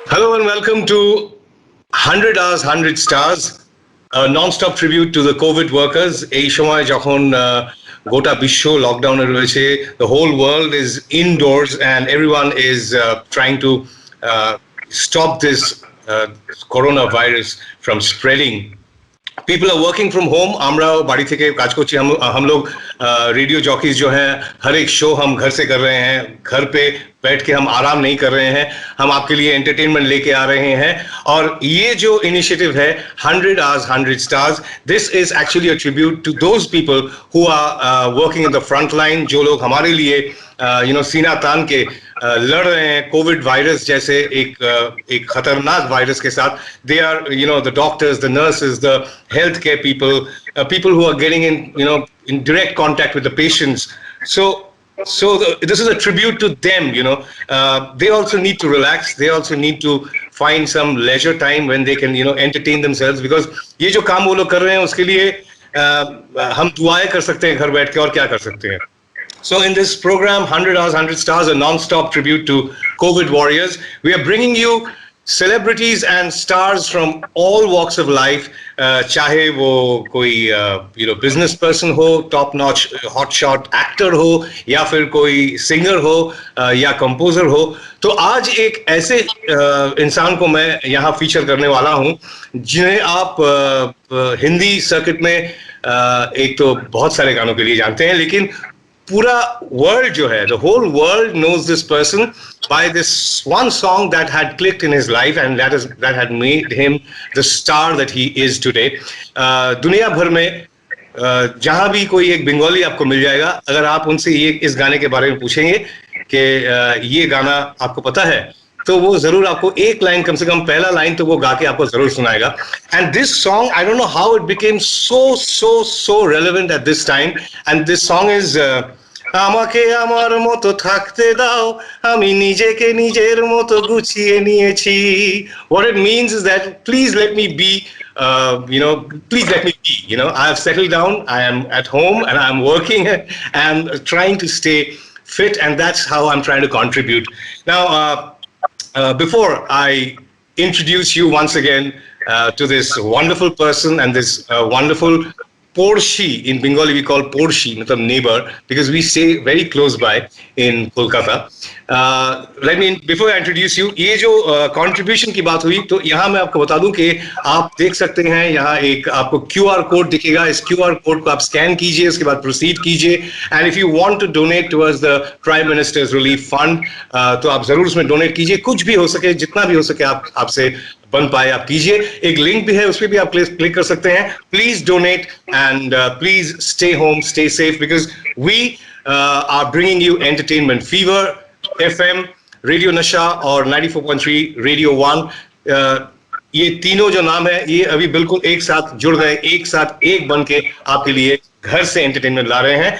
Hello and welcome to 100 Hours, 100 Stars, a non-stop tribute to the COVID workers. এই সময় যখন গোটা বিশ্ব লকডাউনে রয়েছে, the whole world is indoors and everyone is trying to uh, stop this coronavirus from spreading. People are working from home. আমরাও বাড়ি থেকে কাজ করছি। हम लोग रेडियो जॉकीज जो हैं, हर एक शो हम घर से कर रहे हैं। घर पे बैठ के हम आराम नहीं कर रहे हैं, हम आपके लिए एंटरटेनमेंट लेके आ रहे हैं। और ये जो इनिशिएटिव है 100 Hours 100 Stars, this is actually a tribute to those people who are working in the front line, जो लोग हमारे लिए सीना तान के लड़ रहे हैं कोविड वायरस जैसे एक खतरनाक वायरस के साथ. They are the doctors, the nurses, the health care people, people who are getting in direct contact with the patients. This is a tribute to them. They also need to relax. They also need to find some leisure time when they can entertain themselves, because ये जो काम वो लोग कर रहे हैं उसके लिए हम दुआएं कर सकते हैं घर बैठ के, और क्या कर सकते हैं. So in this program, 100 Hours, 100 Stars, a non-stop tribute to COVID warriors, we are bringing you celebrities and stars from all walks of life. चाहे वो कोई business person हो, top-notch hotshot actor हो, या फिर कोई singer हो, या composer हो. तो आज एक ऐसे इंसान को मैं यहाँ फीचर करने वाला हूँ जिन्हें आप हिंदी सर्किट में एक तो बहुत सारे गानों के लिए जानते हैं, लेकिन पूरा वर्ल्ड जो है, the whole world knows this person by this one song that had clicked in his life and that had made him the star that he is today. दुनिया भर में जहां भी कोई एक बंगाली आपको मिल जाएगा, अगर आप उनसे इस गाने के बारे में पूछेंगे कि ये गाना आपको पता है, तो वो जरूर आपको एक लाइन, कम से कम पहला लाइन तो वो गा के आपको जरूर सुनाएगा. And this song, I don't know how it became so relevant at this time, and this song is আমাকে আমার মতো থাকতে দাও, আমি নিজেকে নিজের মতো গুছিয়ে নিয়েছি. What it means is that please let me be, please let me be. I have settled down, I am at home and I am working and trying to stay fit, and that's how I'm trying to contribute. Now, before I introduce you once again to this wonderful person and this wonderful Porshi, in Bengali we call Porshi, matlab neighbor, because we stay very close by in Kolkata. Before I introduce you, ये जो contribution की बात हुई, तो यहाँ मैं आपको बता दूं कि आप देख सकते हैं, यहाँ एक आपको QR कोड दिखेगा. इस QR कोड को आप स्कैन कीजिए, उसके बाद प्रोसीड कीजिए. And if you want to donate towards the prime minister's relief fund, तो आप जरूर उसमें डोनेट कीजिए. कुछ भी हो सके, जितना भी हो सके आपसे बन पाए आप कीजिए. एक लिंक भी है, उस पर भी आप क्लिक कर सकते हैं. Please donate and please stay home, stay safe, because we are bringing you entertainment. Fever FM, radio Nasha और 94.3 रेडियो 1, ये तीनों जो नाम है, ये अभी बिल्कुल एक साथ जुड़ गए, एक साथ एक बन के आपके लिए घर से एंटरटेनमेंट ला रहे हैं.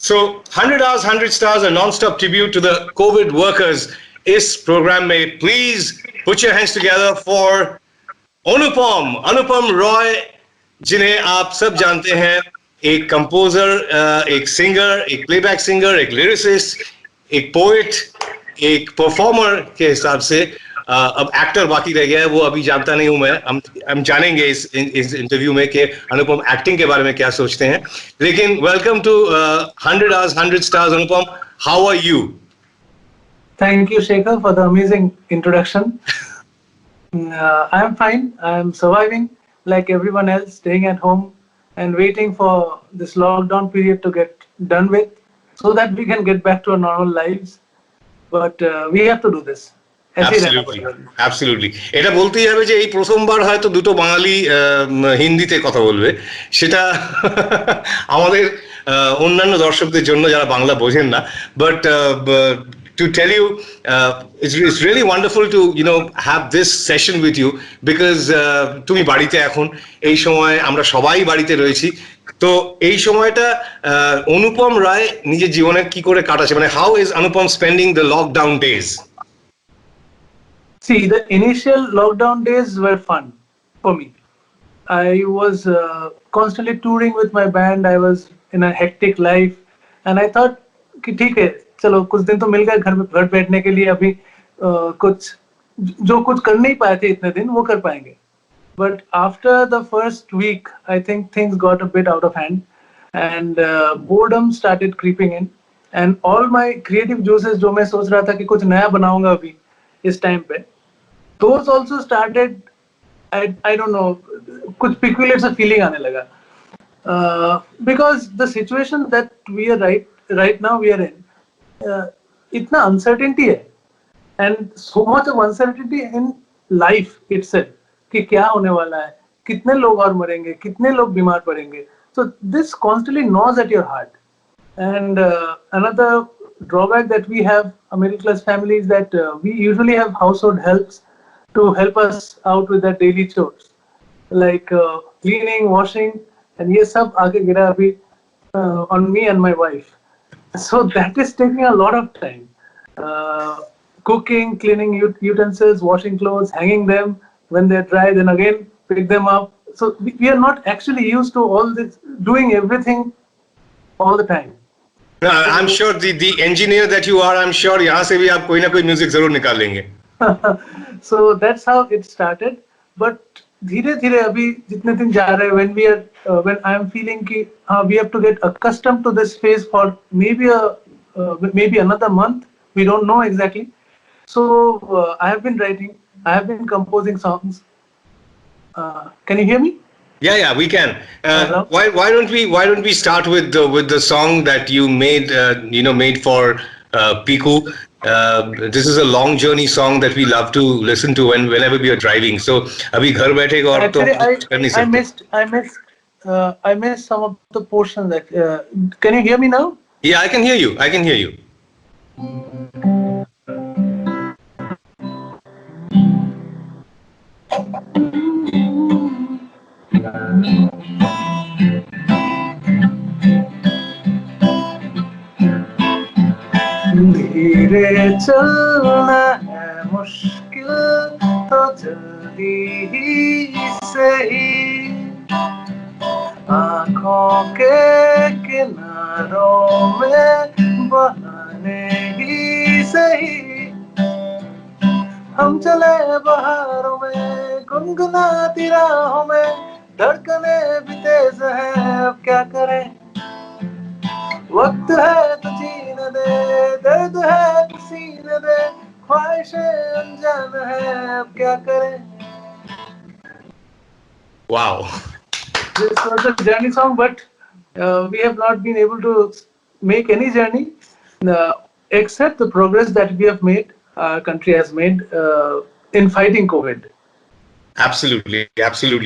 So 100 Hours 100 Stars, a non-stop tribute to the COVID workers. इस प्रोग्राम में please put your hands together for अनुपम रॉय, जिन्हें आप सब जानते हैं. एक कंपोजर, एक सिंगर, एक प्लेबैक सिंगर, एक लिरिसिस्ट, एक पोएट, एक परफॉर्मर के हिसाब से. अब एक्टर बाकी रह गया है, वो अभी जानता नहीं हूं मैं. हम जानेंगे इस इंटरव्यू में कि अनुपम एक्टिंग के बारे में क्या सोचते हैं. लेकिन welcome to 100 Hours 100 Stars. Anupam, how are you? Thank you, Shekhar, for the amazing introduction. I am fine. I am surviving like everyone else, staying at home and waiting for this lockdown period to get done with, so that we can get back to our normal lives. But we have to do this. Absolutely. এটা বলতেই হবে যে এই প্রথমবার হয়তো দুটো বাঙালি হিন্দিতে কথা বলবে. সেটা আমাদের অন্যান্য দর্শকদের জন্য যারা বাংলা বোঝেন না, but to tell you, it's really wonderful to have this session with you, because তুমি বাড়িতে এখন, এই সময় আমরা সবাই বাড়িতে রয়েছি. তো এই সময়টা অনুপম রায় নিজের জীবনে কি করে কাটাচ্ছে, মানে how is Anupam spending the lockdown days? See, the initial lockdown days were fun for me. I was constantly touring with my band. I was in a hectic life, and I thought कि ठीक है, चलो कुछ दिन तो मिल गए घर बैठने के लिए. अभी कुछ जो कुछ कर नहीं पाए थे इतने दिन वो कर पाएंगे. But after the first week, I think things got a bit out of hand, and boredom started creeping in, and all my creative juices जो मैं सोच रहा था कि कुछ नया बनाऊंगा अभी इस टाइम पे, those also started. I don't know, कुछ peculiar सा feeling आने लगा. Because the situation that we are right now we are in, इतना uncertainty है, and so much of uncertainty in life itself कि क्या होने वाला है, कितने लोग और मरेंगे, कितने लोग बीमार पड़ेंगे. So this constantly gnaws at your heart. And another drawback that we have, a middle class family, is that we usually have household helps to help us out with their daily chores, like cleaning, washing, and ये सब आगे गिरा अभी on me and my wife. So that is taking a lot of time. Cooking, cleaning utensils, washing clothes, hanging them when they're dry, then again pick them up. So we are not actually used to all this, doing everything all the time. I'm sure the engineer that you are, I'm sure यहाँ से भी आप कोई ना कोई music जरूर निकाल लेंगे. So that's how it started. But धीरे धीरे अभी जितने दिन जा रहे हैं, when I am feeling कि we have to get accustomed to this phase for maybe another month. We don't know exactly. So I have been writing. I have been composing songs. Can you hear me? Yeah, we can. Why don't we start with the song that you made made for Piku. This is a long journey song that we love to listen to whenever we are driving. So अभी घर बैठे और तो कर नहीं सकते. I missed some of the portions. Can you hear me now? Yeah, I can hear you. I can hear you. धीरे चलना है मुश्किल तो जल्दी ही सही, आँखों के किनारों में बहाने ही सही, हम चले बहारों में गुनगुनाती राहों में, धड़कने भी तेज है अब क्या करें, वक्त है तो जीने दे, दर्द है तो सीने दे, ख्वाहिशें अनजान है अब क्या करें. Wow. This was a journey song, but we have not been able to make any journey except the progress that we have made, our country has made in fighting COVID. Absolutely.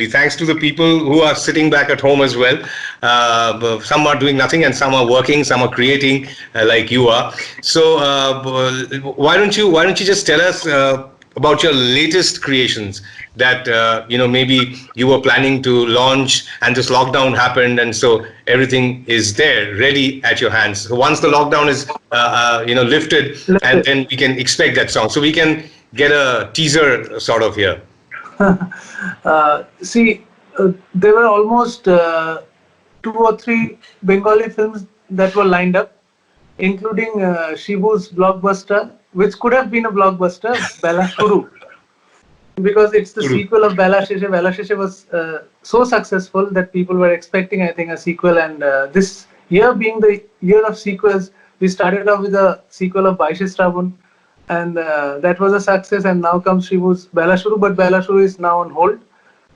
Thanks to the people who are sitting back at home as well. Some are doing nothing and some are working, some are creating, like you are. So why don't you just tell us about your latest creations that maybe you were planning to launch and this lockdown happened, and so everything is there ready at your hands. So once the lockdown is lifted, and then we can expect that song. So we can get a teaser sort of here. There were almost 2 or 3 Bengali films that were lined up, including Shibu's blockbuster, which could have been a blockbuster, Bela Shuru, because it's the sequel of Bela Sheshe. Bela Sheshe was so successful that people were expecting, I think, a sequel. And this year being the year of sequels, we started off with a sequel of Baishe Shravan, and that was a success. And now comes Shibu's Bela Shuru, but Bela Shuru is now on hold.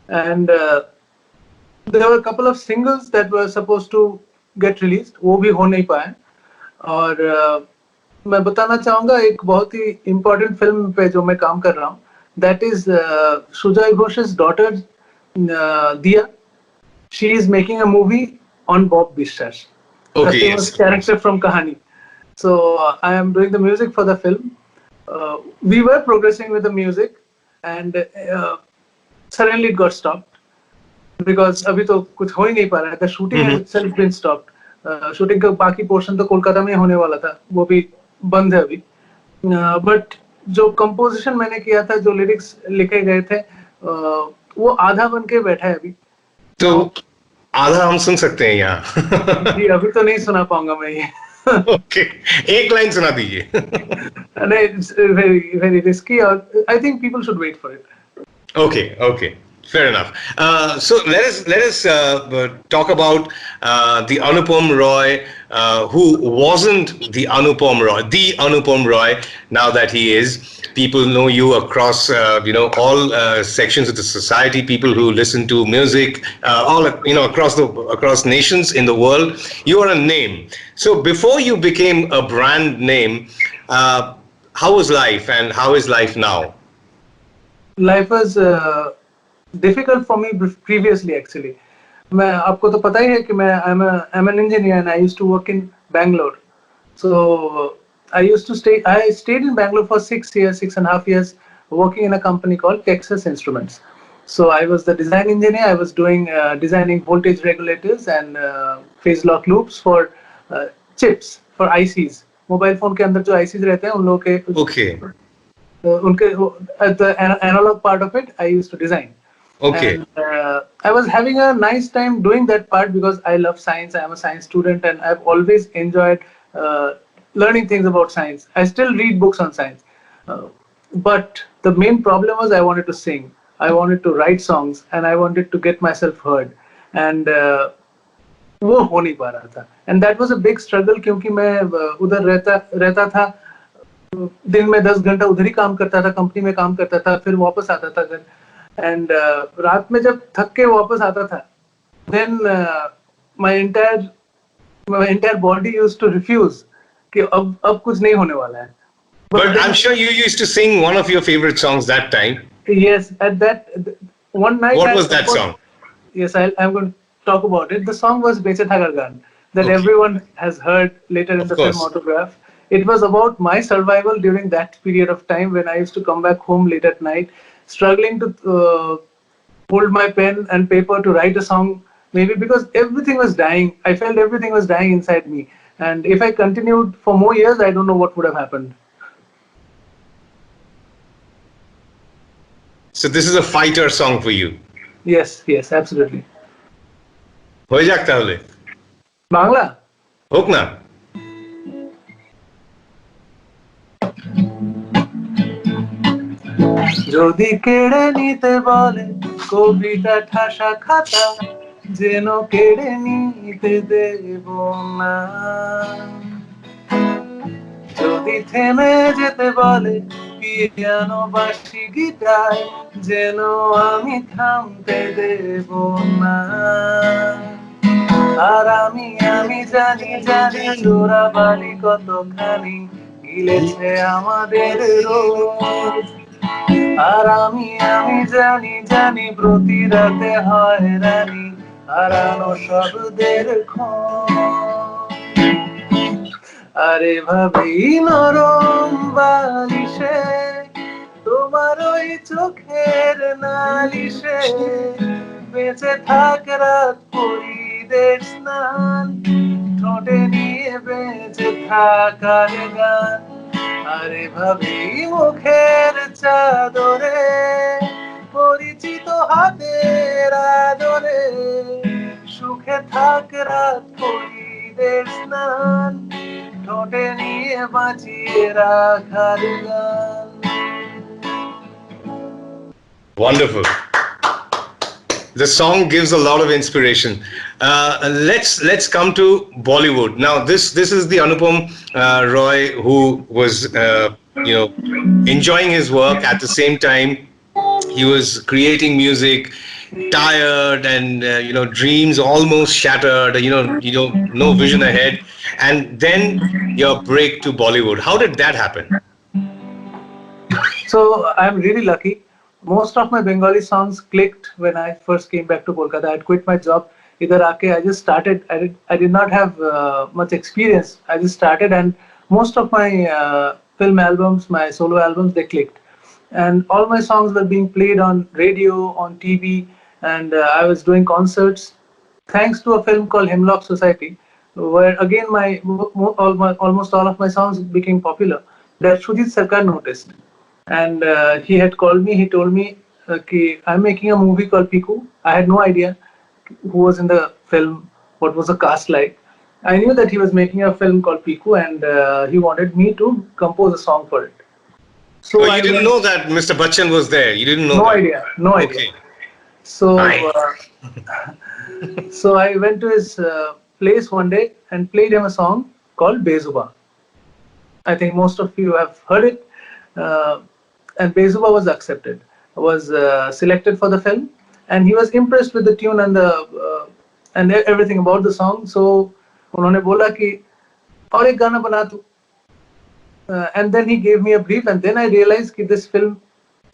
And there were a couple of singles that were supposed to get released, वो भी हो नहीं पाए. और मैं बताना चाहूँगा एक बहुत ही important film पे जो मैं काम कर रहा हूँ, that is Sujay Ghosh's daughter Diya. She is making a movie on Bob Biswas, the famous character from Kahani. So I am doing the music for the film. We were progressing with the music, and suddenly it got stopped because अभी तो कुछ हो ही नहीं पा रहा है. The shooting has itself been stopped. Shooting का बाकी पोर्शन तो कोलकाता में होने वाला था, वो भी बंद है अभी. बट जो कंपोजिशन मैंने किया था, जो लिरिक्स लिखे गए थे, वो आधा बन के बैठा है अभी. तो आधा हम सुन सकते हैं यहाँ? जी, अभी तो नहीं सुना पाऊंगा मैं ये. Okay, एक लाइन सुना दीजिए. And it's very risky. Or I think people should wait for it. Okay, okay, fair enough. So let us talk about the Anupam Roy, who wasn't the Anupam Roy. Now that he is, people know you across all sections of the society. People who listen to music, all across nations in the world. You are a name. So before you became a brand name, how was life, and how is life now? Life was difficult for me previously actually. मैं आपको तो पता ही है कि I'm an engineer and I used to work in Bangalore. So I stayed in Bangalore for 6 years, 6.5 years, working in a company called Texas Instruments. So I was the design engineer. I was doing designing voltage regulators and phase lock loops for chips for ICs. Mobile phone के अंदर जो ICs रहते हैं उन लोगों के Okay, the analog part of it I used to design. okay. And I was having a nice time doing that part because I love science. I am a science student and I've always enjoyed learning things about science. I still read books on science. But the main problem was I wanted to sing. I wanted to write songs and I wanted to get myself heard. And वो हो नहीं पा रहा था. And that was a big struggle क्योंकि मैं उधर रहता था. दिन में 10 घंटा उधर ही काम करता था, कंपनी में काम करता था, फिर वापस आता था घर. एंड रात में जब थक के वापस आता था, then my entire body used to refuse कि अब कुछ नहीं होने वाला है. But I'm sure you used to sing one of your favorite songs that time. Yes, at that one night. What was that song? Yes, I'm going to talk about it. The song was Beche Thagar Gaan that Okay. everyone has heard later in Of the course. film Autograph. It was about my survival during that period of time when I used to come back home late at night, struggling to hold my pen and paper to write a song, maybe because everything was dying. I felt everything was dying inside me. And if I continued for more years, I don't know what would have happened. So this is a fighter song for you. Yes, absolutely. হয়ে যাক তাহলে, Bangla? হোক না. যদি কেড়ে নিতে বলে কবিতা ঠাসা খাতা, যেন কেড়ে নিতে দেব না. যদি থেমে যেতে বলে পিয়ানো বাঁশি গিটার, যেন আমি থামতে দেব না. আর আমি জানি চোরাবালি কতখানি গিলেছে আমাদের রোজ. আর আমি জানি প্রতি রাতে হয়রানি হারানো শব্দের খোঁজ. আর এভাবেই নরম বালিশে তোমার ওই চোখের নালিশে বেঁচে থাক রাত পরিদের স্নান, ঠোঁটে নিয়ে বেঁচে থাকার গান. আর এভাবেই মুখের চাদরে পরিচিত হাতের আদরে সুখে থাক রাত পরিদের স্নান, ঠোঁটে নিয়ে বাঁচিয়ে রাখার গান. Wonderful. The song gives a lot of inspiration. Let's come to Bollywood now. This is the Anupam Roy who was enjoying his work. At the same time, he was creating music, tired, and dreams almost shattered. No vision ahead, and then your break to Bollywood. How did that happen? So I'm really lucky. Most of my Bengali songs clicked when I first came back to Kolkata. I had quit my job. Idhar aake I just started. I did not have much experience. I just started, and most of my film albums, my solo albums, they clicked. And all my songs were being played on radio, on TV, and I was doing concerts. Thanks to a film called Hemlock Society, where again almost all of my songs became popular. That Shujit Sarkar noticed. And he had called me. He told me, I'm making a movie called Piku. I had no idea who was in the film, what was the cast like. I knew that he was making a film called Piku, and he wanted me to compose a song for it. Oh, So you I didn't went. know that Mr. Bachchan was there. You didn't know No that. idea, no idea. Okay. So, Nice. so I went to his place one day and played him a song called Bezuba. I think most of you have heard it. Uh, and Bezuba was accepted, was selected for the film, and he was impressed with the tune and the everything about the song. So उन्होंने बोला कि और एक गाना बना तू. And then he gave me a brief, and then I realized that this film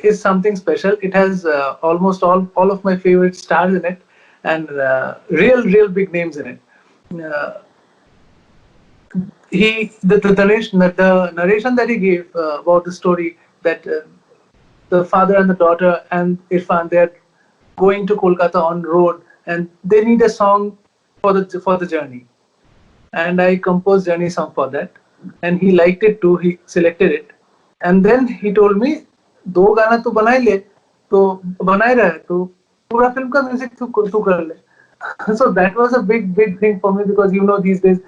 is something special. It has almost all of my favorite stars in it, and real big names in it. Uh, the narration that he gave about the story, that the father and the daughter and Irfan, they're going to Kolkata on road, and they need a song for the journey. And I composed journey song for that, and he liked it too. He selected it, and then he told me, दो गाना तो बना ही ले, तो बना ही रहा है तो पूरा फिल्म का म्यूजिक तू कर ले. So that was a big thing for me, because these days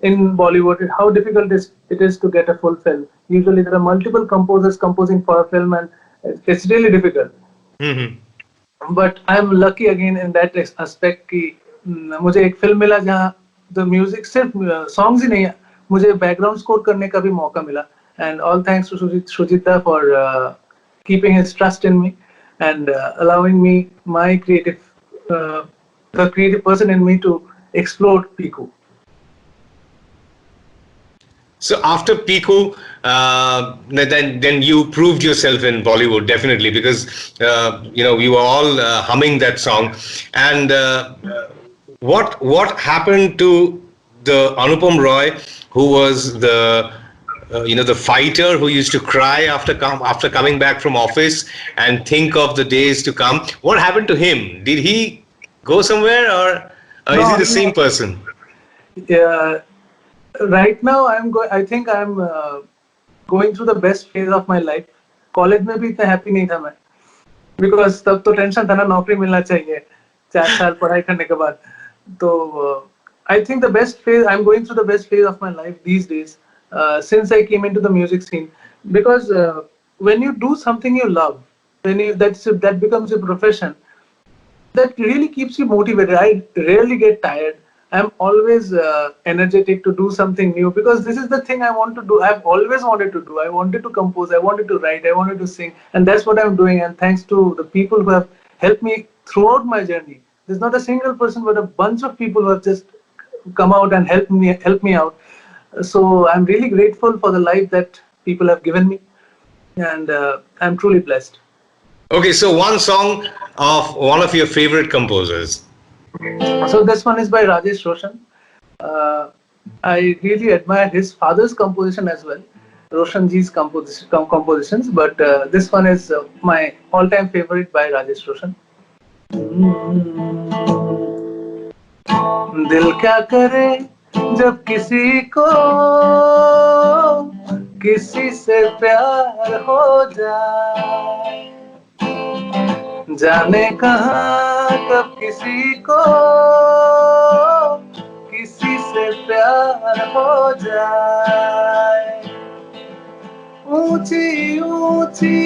in Bollywood how difficult it is to get a full film. Usually there are multiple composers composing for a film, and it's really difficult. Mhm. But I'm lucky again in that aspect कि मुझे एक film मिला जहाँ the music सिर्फ songs ही नहीं है, मुझे background score करने का भी मौका मिला. And all thanks to Sujita for keeping his trust in me and allowing me the creative person in me to explore Piku. So after Piku, then you proved yourself in Bollywood, definitely, because we were all humming that song. And what happened to the Anupam Roy, who was the fighter who used to cry after coming back from office and think of the days to come? What happened to him? Did he go somewhere, or is he No, the same person? uh, right now I think I'm going through the best phase of my life. College में भी इतना happy नहीं था मैं, because तब तो tension था ना, नौकरी मिलना चाहिए 4 साल पढ़ाई करने के बाद. तो I think the best phase, I am going through the best phase of my life these days since I came into the music scene, because when you do something you love, that becomes a profession, that really keeps you motivated. I rarely get tired. I'm always energetic to do something new, because this is the thing I want to do. I've always wanted to do. I wanted to compose. I wanted to write. I wanted to sing, and that's what I'm doing. And thanks to the people who have helped me throughout my journey. There's not a single person, but a bunch of people who have just come out and helped me out. So I'm really grateful for the life that people have given me, and I'm truly blessed. Okay, so one song of one of your favorite composers. So this one is by Rajesh Roshan. Uh, I really admire his father's composition as well, Roshan ji's compositions, but this one is my all-time favorite by Rajesh Roshan. दिल क्या करे जब किसी को किसी से प्यार हो जाए, जाने कहाँ कब किसी को किसी से प्यार हो जाए. ऊंची ऊंची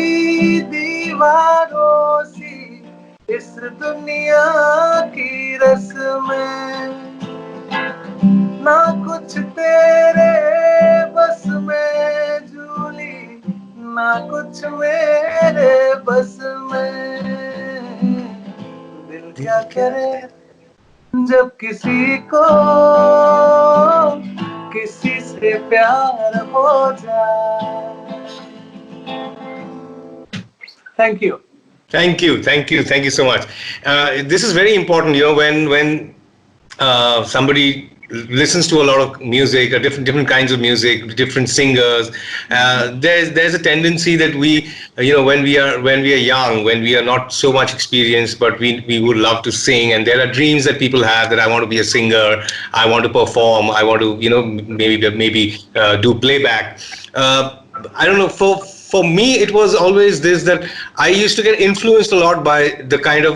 दीवारों सी इस दुनिया की रस्में, ना कुछ तेरे बस में झूली, ना कुछ मेरे बस में. दिल क्या करे जब किसी को किसी से प्यार हो जाए. Thank you. Thank you, thank you, thank you so much. This is very important, when somebody listens to a lot of music, different kinds of music, different singers. There's a tendency that we, when we are young, when we are not so much experienced, but we would love to sing, and there are dreams that people have, that I want to be a singer, I want to perform, I want to maybe do playback. I don't know, for me, it was always this, that I used to get influenced a lot by the kind of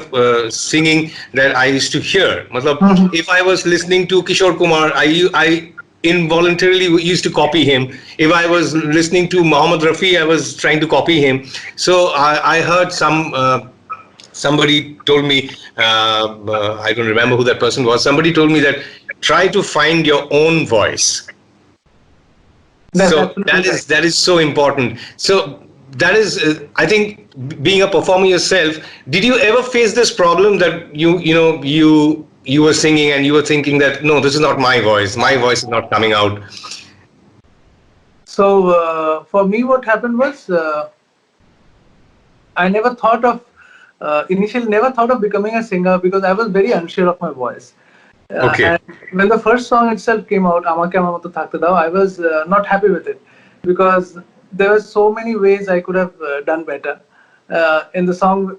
singing that I used to hear. Matlab, if I was listening to Kishore Kumar, I involuntarily used to copy him. If I was listening to Mohammed Rafi, I was trying to copy him. So I heard somebody told me, I don't remember who that person was. Somebody told me that try to find your own voice. That's So absolutely right. that is so important. So that is, I think, being a performer yourself. Did you ever face this problem that you were singing and you were thinking that no, this is not my voice. My voice is not coming out. So for me, what happened was I never thought of initially never thought of becoming a singer because I was very unsure of my voice. Okay. And when the first song itself came out, Amake Amar Moto Thakte Dao, I was not happy with it because there were so many ways I could have done better. In the song,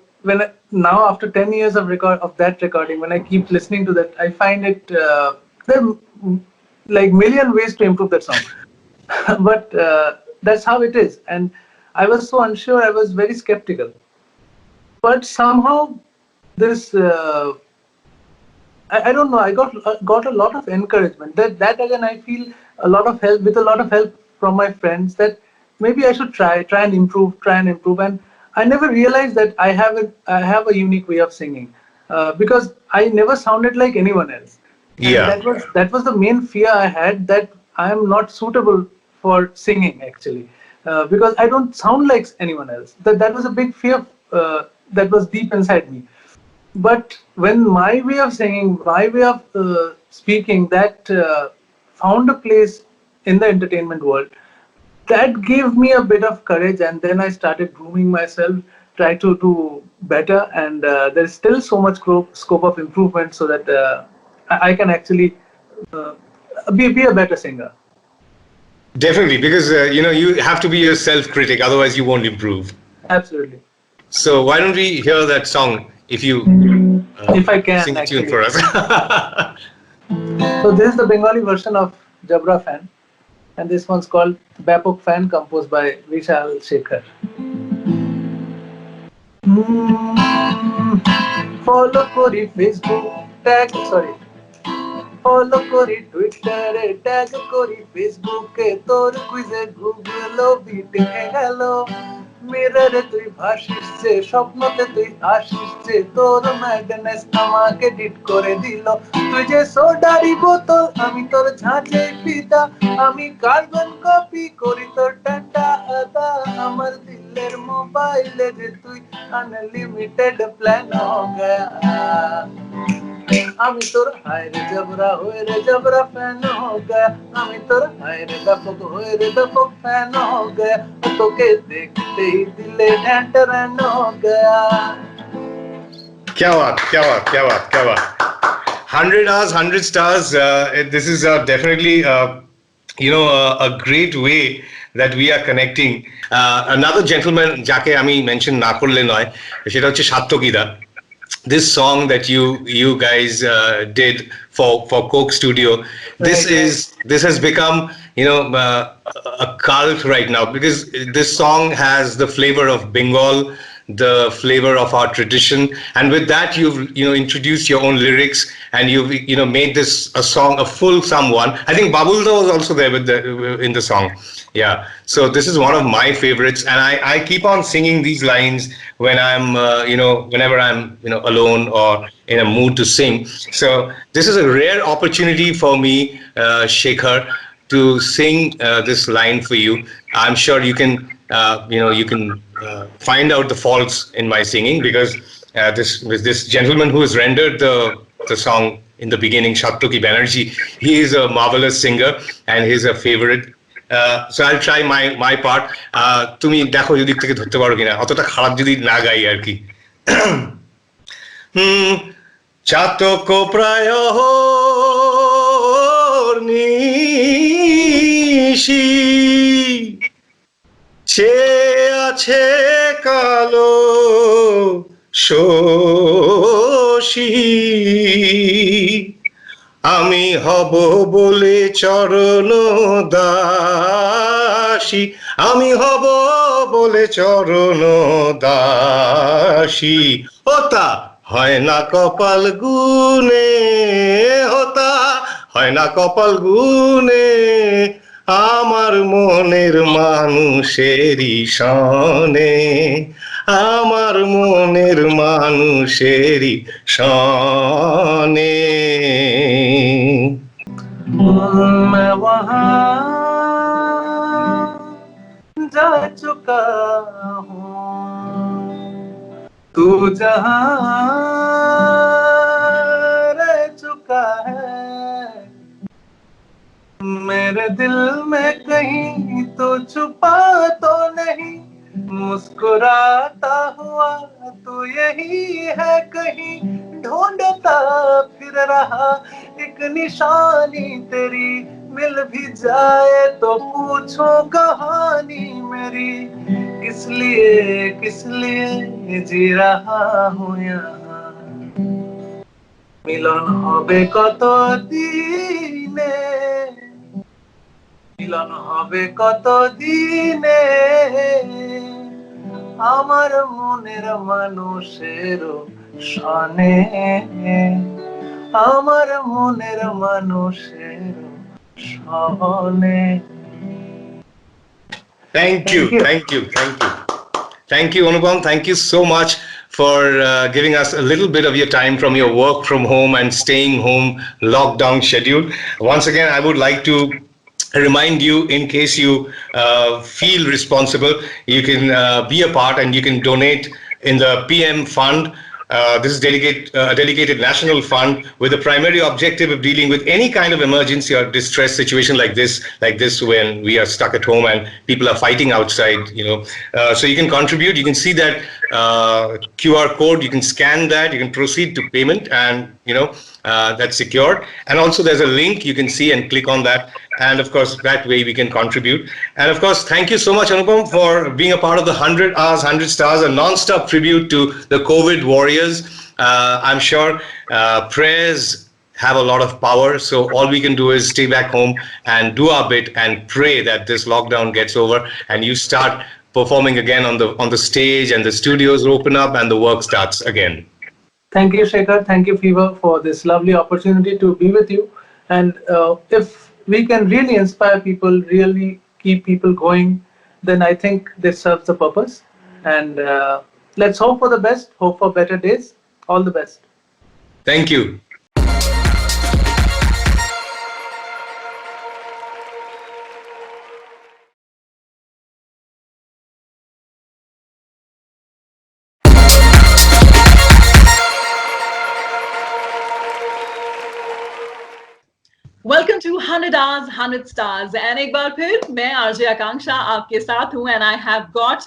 now after 10 years of that recording, when I keep listening to that, I find it there are like million ways to improve that song. But that's how it is. And I was so unsure, I was very skeptical. But somehow this I don't know. I got a lot of encouragement. That again, I feel a lot of help with a lot of help from my friends. That maybe I should try and improve. And I never realized that I have a unique way of singing because I never sounded like anyone else. And Yeah. that was the main fear I had, that I am not suitable for singing actually because I don't sound like anyone else. That was a big fear that was deep inside me. But when my way of singing, my way of speaking, that found a place in the entertainment world, that gave me a bit of courage, and then I started grooming myself, try to do better, and there's still so much scope of improvement so that I can actually uh, be a better singer. Definitely, because you have to be your self-critic, otherwise you won't improve. Absolutely. So why don't we hear that song if you If I sing can, a tune actually. for us? So this is the Bengali version of Jabra Fan, and this one's called Bapok Fan, composed by Vishal Shekhar. Follow Kori Facebook, follow করি টুইটারে tag করি ফেসবুকে তোর কুইজে গুগলও বিটে গেল মিররে তুই ভাসিস যে স্বপ্নতে তুই আসিস যে তোর ম্যাডনেস আমাকে ডিট করে দিল তুই যে সোডারি বোতল আমি তোর ঝাঁঝে পিতা আমি কার্বন কপি করি তোর টাটা আদা আমার দিলের মোবাইলে যে তুই আনলিমিটেড প্ল্যান হো গয়া আমি তোর হায় রে জবরা হয়ে রে জবরা ফ্যান হো গয়া আমি তোর হায় রে ব্যাপক হয়ে রে ব্যাপক ফ্যান হো গয়া তোকে দেখতেই দিলে ঢ্যান ট্যান হো গয়া क्या बात, क्या बात, क्या बात, क्या बात. 100 hours, 100 stars. This is definitely, a great way that we are connecting. Another gentleman, যাকে আমি mention না করলে নয়, সেটা হচ্ছে সাত্যকীদা. This song that you guys did for Coke Studio, this has become a cult right now because this song has the flavor of Bengal, the flavor of our tradition, and with that you've introduced your own lyrics and you've made this a song, a full someone. I think Babulda was also there in the song. Yeah, so this is one of my favorites, and I keep on singing these lines when I'm whenever I'm alone or in a mood to sing. So this is a rare opportunity for me, Shekhar, to sing this line for you. I'm sure you can find out the faults in my singing because this gentleman who has rendered the song in the beginning, Shattoki Banerjee, he is a marvelous singer and he's a favorite. So I'll try my part. তুমি দেখো এদিক থেকে ধরতে পারো কিনা, অতটা খারাপ যদি না গাই আর কি. চাতক প্রায় নিশি সে আছে কালো শোষী আমি হব বলে চরণ দাসী আমি হব বলে চরণ দাসী ওতা হয় না কপাল গুনে হোতা হয় না কপাল গুনে আমার মনের মানুষেরই সনে আমার মনের মানুষেরই সনে मैं वहाँ जा चुका हूँ तू जहाँ रह चुका है मेरे दिल में कहीं तो छुपा तो नहीं मुस्कुराता हुआ तू यही है कहीं ढूंढता फिर रहा एक निशानी तेरी मिल भी जाए तो पूछो कहानी मेरी किस लिए जी रहा हूँ यहाँ मिलन হবে কত দিনে মিলন হবে কত দিনে আমার মনের মানুষের সনে আমার মনের মানুষের সনে Thank you. Thank you, Anupam. Thank you so much for giving us a little bit of your time from your work from home and staying home lockdown schedule. Once again, I would like to remind you, in case you feel responsible, you can be a part and you can donate in the PM Fund. This is a dedicated national fund with the primary objective of dealing with any kind of emergency or distress situation like this when we are stuck at home and people are fighting outside, so you can contribute. You can see that QR code, you can scan that, you can proceed to payment, and that's secured. And also there's a link you can see and click on that, and of course that way we can contribute. And of course, thank you so much, Anupam, for being a part of the 100 Hours 100 Stars, a non-stop tribute to the COVID warriors. I'm sure prayers have a lot of power, so all we can do is stay back home and do our bit and pray that this lockdown gets over and you start performing again on the stage and the studios open up and the work starts again. Thank you, Shekhar. Thank you, Fever, for this lovely opportunity to be with you. And if we can really inspire people, really keep people going, then I think this serves the purpose. And let's hope for the best, hope for better days. All the best. Thank you. Welcome to 100 Hours 100 Stars and एक बार फिर मैं RJ आकांक्षा आपके साथ हूँ and I have got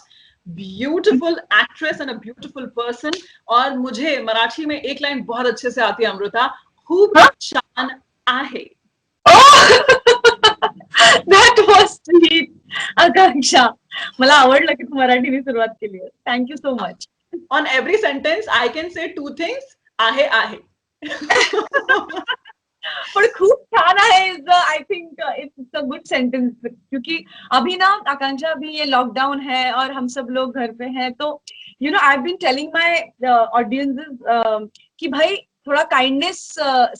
beautiful actress and a beautiful person और मुझे मराठी में एक लाइन बहुत अच्छे से आती है अमृता खूप छान आहे. That was sweet, आकांक्षा. मला आवडलं की तू मराठीने सुरुवात केली आहे. Thank you so much. On every sentence I can say two things. आहे आहे. पण खूप छान आहे is I think it's a good sentence क्योंकि अभी ना आकांक्षा अभी ये लॉकडाउन है और हम सब लोग घर पे हैं तो I have been telling my audiences कि भाई थोड़ा काइंडनेस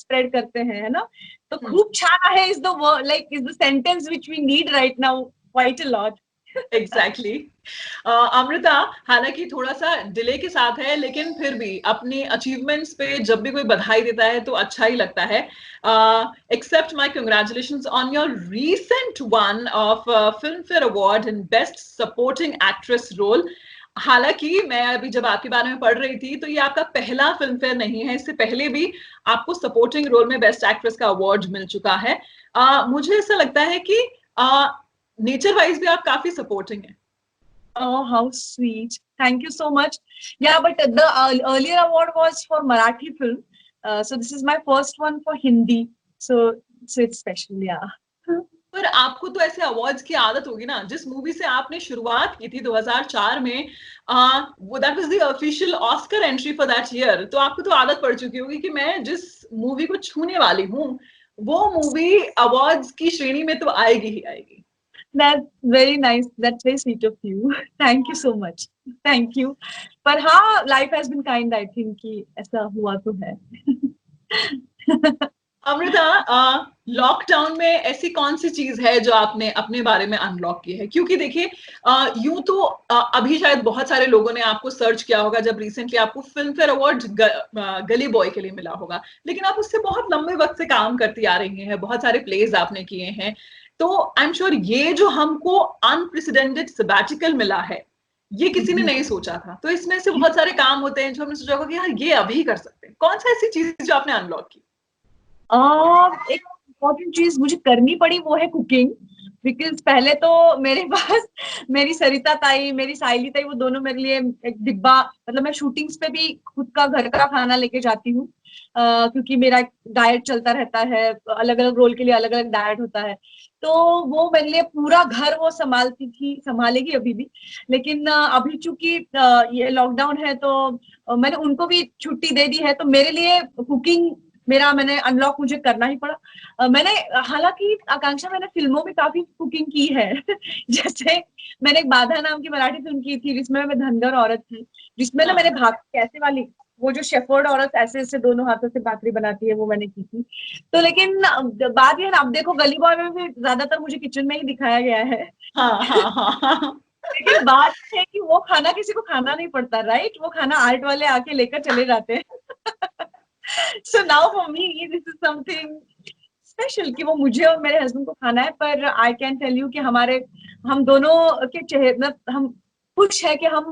स्प्रेड करते हैं है ना तो खूप छान आहे is the sentence which we need right now quite a lot. Exactly Amrita हालांकि थोड़ा सा डिले के साथ है लेकिन फिर भी अपनी अचीवमेंट्स पे जब भी कोई बधाई देता है तो अच्छा ही लगता है. Accept my congratulations on your recent one of Filmfare award in best supporting actress role. हालांकि मैं अभी जब आपके बारे में पढ़ रही थी तो ये आपका पहला फिल्म फेयर नहीं है, इससे पहले भी आपको सपोर्टिंग रोल में बेस्ट एक्ट्रेस का अवार्ड मिल चुका है. मुझे ऐसा लगता है कि नेचर वाइज भी आप काफी सपोर्टिंग है. Oh, how sweet. Thank you so much. Yeah, but the earlier award was for Marathi film. So this is my first one for Hindi. So it's special, yeah. पर आपको तो ऐसे awards की आदत होगी ना. जिस मूवी से आपने शुरुआत की थी 2004 में, that was the official Oscar entry for that year. तो आपको तो आदत पड़ चुकी होगी कि मैं जिस मूवी को छूने वाली हूँ वो मूवी अवार्ड्स की श्रेणी में तो आएगी ही आएगी. That's very nice. That's very sweet of you. Thank you so much. Thank you. पर हाँ, life has been kind. I think कि ऐसा हुआ तो है. अमृता, लॉकडाउन में ऐसी कौन सी चीज है जो आपने अपने बारे में अनलॉक की है? क्योंकि देखिए, यूं तो अभी शायद बहुत सारे लोगों ने आपको सर्च किया होगा जब रिसेंटली आपको फिल्म फेयर अवार्ड गली बॉय के लिए मिला होगा, लेकिन आप उससे बहुत लंबे वक्त से काम करती आ रही हैं, बहुत सारे प्लेज आपने किए हैं, तो आई एम श्योर ये जो हमको अनप्रेसिडेंटेड सबैटिकल मिला है, ये किसी ने नहीं सोचा था। तो इसमें से बहुत सारे काम होते हैं जो हमने सोचा होगा कि यार ये अभी कर सकते हैं। कौन सा ऐसी चीज जो आपने अनलॉक की? एक इम्पोर्टेंट चीज मुझे करनी पड़ी वो है कुकिंग, बिकॉज पहले तो मेरे पास मेरी सरिता ताई, मेरी साइली ताई, वो दोनों मेरे लिए एक डिब्बा, मतलब मैं शूटिंग्स पे भी खुद का घर का खाना लेके जाती हूँ, क्योंकि मेरा डाइट चलता रहता है, अलग अलग रोल के लिए अलग अलग डाइट होता है, तो वो मेरे लिए पूरा घर वो संभालती थी, संभालेगी अभी भी, लेकिन अभी चूंकि ये लॉकडाउन है तो मैंने उनको भी छुट्टी दे दी है, तो मेरे लिए कुकिंग मैंने अनलॉक मुझे करना ही पड़ा। मैंने हालांकि आकांक्षा मैंने फिल्मों में काफी कुकिंग की है जैसे मैंने एक बाधा नाम की मराठी फिल्म की थी जिसमें मैं धनगर औरत थी, जिसमें ना मैंने भाकरी कैसे वाली, वो जो शेफर्ड औरत ऐसे ऐसे दोनों हाथों से भाकरी बनाती है, वो मैंने की थी। तो लेकिन बात ये ना, अब देखो गली बॉय में भी ज्यादातर मुझे किचन में ही दिखाया गया है। हाँ हाँ हाँ। लेकिन बात है कि वो खाना किसी को खाना नहीं पड़ता, राइट? वो खाना आर्ट वाले आके लेकर चले जाते हैं so now for me this is something special कि वो मुझे और मेरे हस्बैंड को खाना है, पर आई कैन टेल यू कि हम दोनों के चेहरे, मतलब हम खुश है कि हम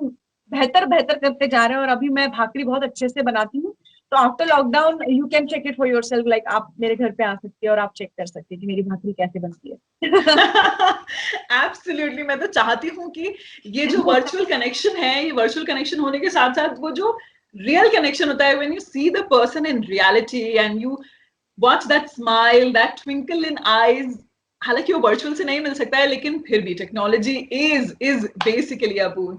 बेहतर बेहतर करते जा रहे हैं, और अभी मैं भाकरी बहुत अच्छे से बनाती हूँ, तो after lockdown you can check it for yourself, like आप मेरे घर पे आ सकती है और आप चेक कर सकती है कि मेरी भाकरी कैसे बनती है। एब्सोल्युटली, मैं तो चाहती हूँ कि ये जो वर्चुअल कनेक्शन है, ये वर्चुअल कनेक्शन होने के साथ साथ वो जो रियल कनेक्शन होता है, when you see the person in reality and you watch that smile, that twinkle in eyes, हालांकि वो वर्चुअल से नहीं मिल सकता है, लेकिन फिर भी technology is basically a boon.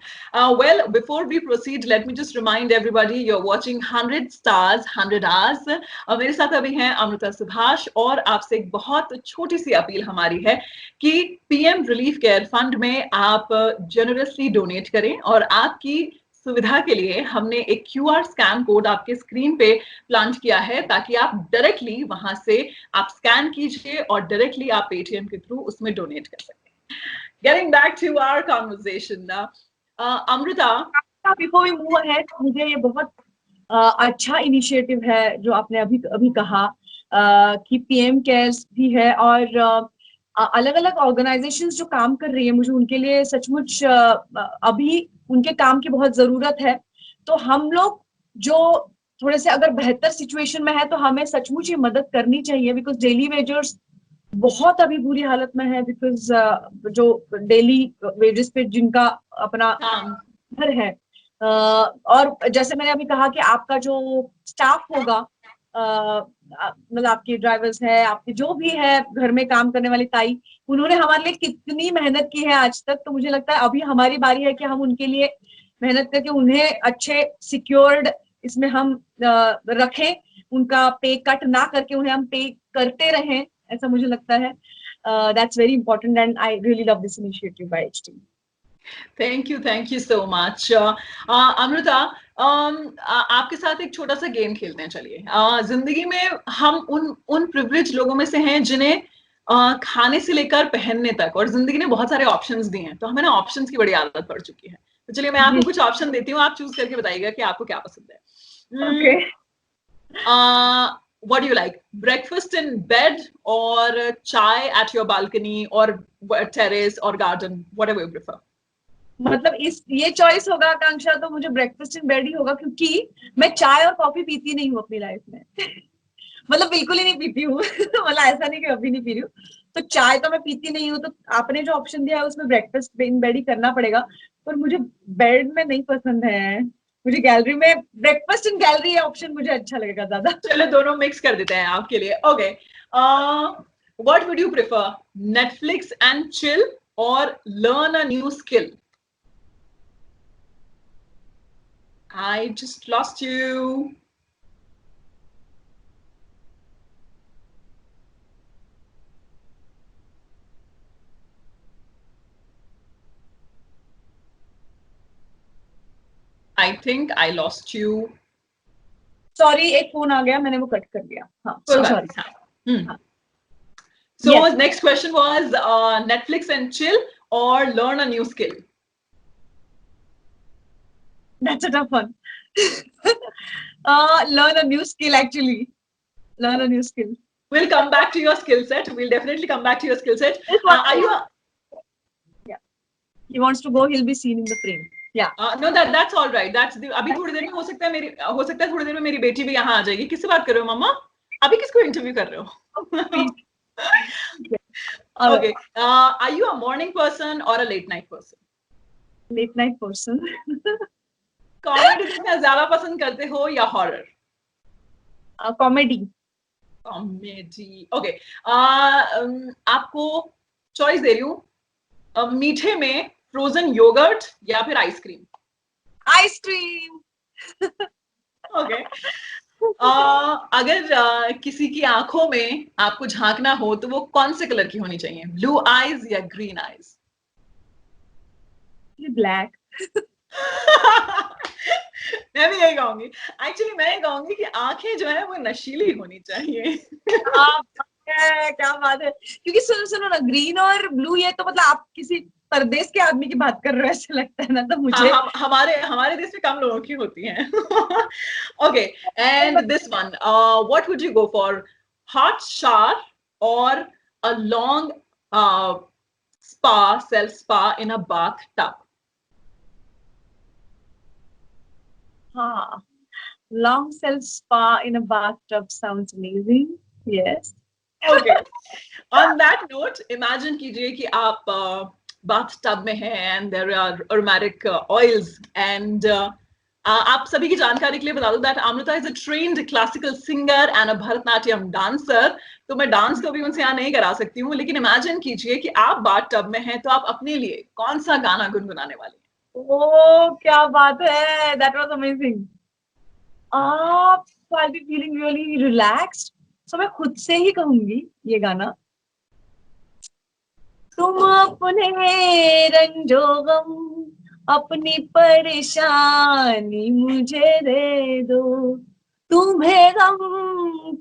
Well, before we proceed, let me just remind everybody, you are watching 100 stars 100 hours, और मेरे साथ अभी हैं अमृता सुभाष, और आपसे एक बहुत छोटी सी अपील हमारी है कि पीएम रिलीफ केयर फंड में आप जनरसली डोनेट करें, और आपकी सुविधा के लिए हमने एक क्यूआर स्कैन कोड आपके स्क्रीन पे प्लांट किया है, ताकि आप डायरेक्टली वहां से आप स्कैन कीजिए और डायरेक्टली आप पेटीएम के थ्रू उसमें डोनेट कर सकते हैं। Getting back to our conversation, Amrita, before we move ahead, मुझे ये बहुत अच्छा इनिशिएटिव है जो आपने अभी अभी कहा कि पीएम केयर्स भी है, और अलग अलग ऑर्गेनाइजेशंस जो काम कर रही है, मुझे उनके लिए सचमुच अभी उनके काम की बहुत जरूरत है। तो हम लोग जो थोड़े से अगर बेहतर सिचुएशन में है तो हमें सचमुच ये मदद करनी चाहिए, बिकॉज डेली वेजर्स बहुत अभी बुरी हालत में है, बिकॉज जो डेली वेजेस पे जिनका अपना घर है, और जैसे मैंने अभी कहा कि आपका जो स्टाफ होगा, मतलब आपके ड्राइवर्स है, आपके जो भी है घर में काम करने वाली ताई, उन्होंने हमारे लिए कितनी मेहनत की है आज तक, तो मुझे लगता है अभी हमारी बारी है कि हम उनके लिए मेहनत करके उन्हें अच्छे सिक्योर्ड इसमें हम रखें, उनका पे कट ना करके उन्हें हम पे करते रहें, ऐसा मुझे लगता है। That's very important and I really love this initiative by HT. Thank you so much. Amrita, आपके साथ एक छोटा सा गेम खेलते हैं, चलिए। जिंदगी में हम उन प्रिविलेज लोगों में से हैं जिन्हें खाने से लेकर पहनने तक और जिंदगी ने बहुत सारे ऑप्शंस दिए हैं, तो हमें ना ऑप्शंस की बड़ी आदत पड़ चुकी है। तो चलिए मैं आपको कुछ ऑप्शन देती हूँ, आप चूज करके बताइएगा कि आपको क्या पसंद है। Okay. What do you like? Breakfast in bed or chai at your balcony or terrace or garden, whatever you prefer. मतलब ये चॉइस होगा आकांक्षा, तो मुझे ब्रेकफास्ट इन बेड ही होगा, क्योंकि मैं चाय और कॉफी पीती नहीं हूँ अपनी लाइफ में मतलब बिल्कुल ही नहीं पीती हूँ मतलब ऐसा नहीं कि अभी नहीं पी रही हूँ, तो चाय तो मैं पीती नहीं हूँ, तो आपने जो ऑप्शन दिया है उसमें ब्रेकफास्ट इन बेड ही करना पड़ेगा, पर मुझे बेड में नहीं पसंद है, मुझे गैलरी में, ब्रेकफास्ट इन गैलरी ऑप्शन मुझे अच्छा लगेगा ज्यादा। चलो दोनों मिक्स कर देते हैं आपके लिए। Okay, what would you prefer, Netflix and chill और learn a new skill? I just lost you. I think I lost you. Sorry, एक फोन आ गया, मैंने वो कट कर दिया. हाँ, कोई so बात sorry. नहीं, हाँ. So Yes. next question was Netflix and chill or learn a new skill. That's a tough one. Learn a new skill, actually. Learn a new skill. We'll come back to your skill set. We'll definitely come back to your skill set. Are you? Yeah. He wants to go. He'll be seen in the frame. Yeah. No, that's all right. That's the. अभी थोड़ी देर में हो सकता है थोड़ी देर में मेरी बेटी भी यहाँ आ जाएगी. किससे बात कर रहे हो मम्मा? अभी किसको इंटरव्यू कर रहे हो? Okay. Are you a morning person or a late night person? Late night person. Comedy देखना ज्यादा पसंद करते हो या हॉरर? Comedy. कॉमेडी. ओके. आपको चॉइस दे रही हूँ, मीठे में फ्रोजन योगर्ट या फिर आइसक्रीम? आइसक्रीम. ओके. अगर किसी की आंखों में आपको झांकना हो तो वो कौन से कलर की होनी चाहिए, ब्लू आईज या ग्रीन आईज? ब्लैक. मैं भी यही कहूंगी. एक्चुअली मैं ये कहूंगी कि आंखें जो है वो नशीली होनी चाहिए. क्या बात है. क्योंकि सुनो ना, ग्रीन और ब्लू ये तो मतलब आप किसी परदेश के आदमी की बात कर रहे हो ऐसे लगता है ना, तो मुझे हमारे देश में कम लोगों की होती हैं. Okay. And this one, what would you go for, hot shower और a long spa, self spa in a bathtub? Long self spa in a bathtub sounds amazing. Yes. Okay. On that note, imagine कीजिए कि आप bathtub में हैं and there are aromatic oils and आप सभी की जानकारी के लिए बता दूं that Amrita is a trained classical singer and a Bharatanatyam dancer. तो मैं डांस तो भी उनसे यहाँ नहीं करा सकती हूँ, लेकिन इमेजिन कीजिए कि आप bathtub में हैं तो आप अपने लिए कौन सा गाना गुनगुनाने वाली हैं? ओह, क्या बात है. That was amazing. So I'll be feeling really relaxed. So मैं खुद से ही कहूंगी ये गाना. तुम अपने रंजो गम, अपनी परेशानी मुझे दे दो, तुम्हें गम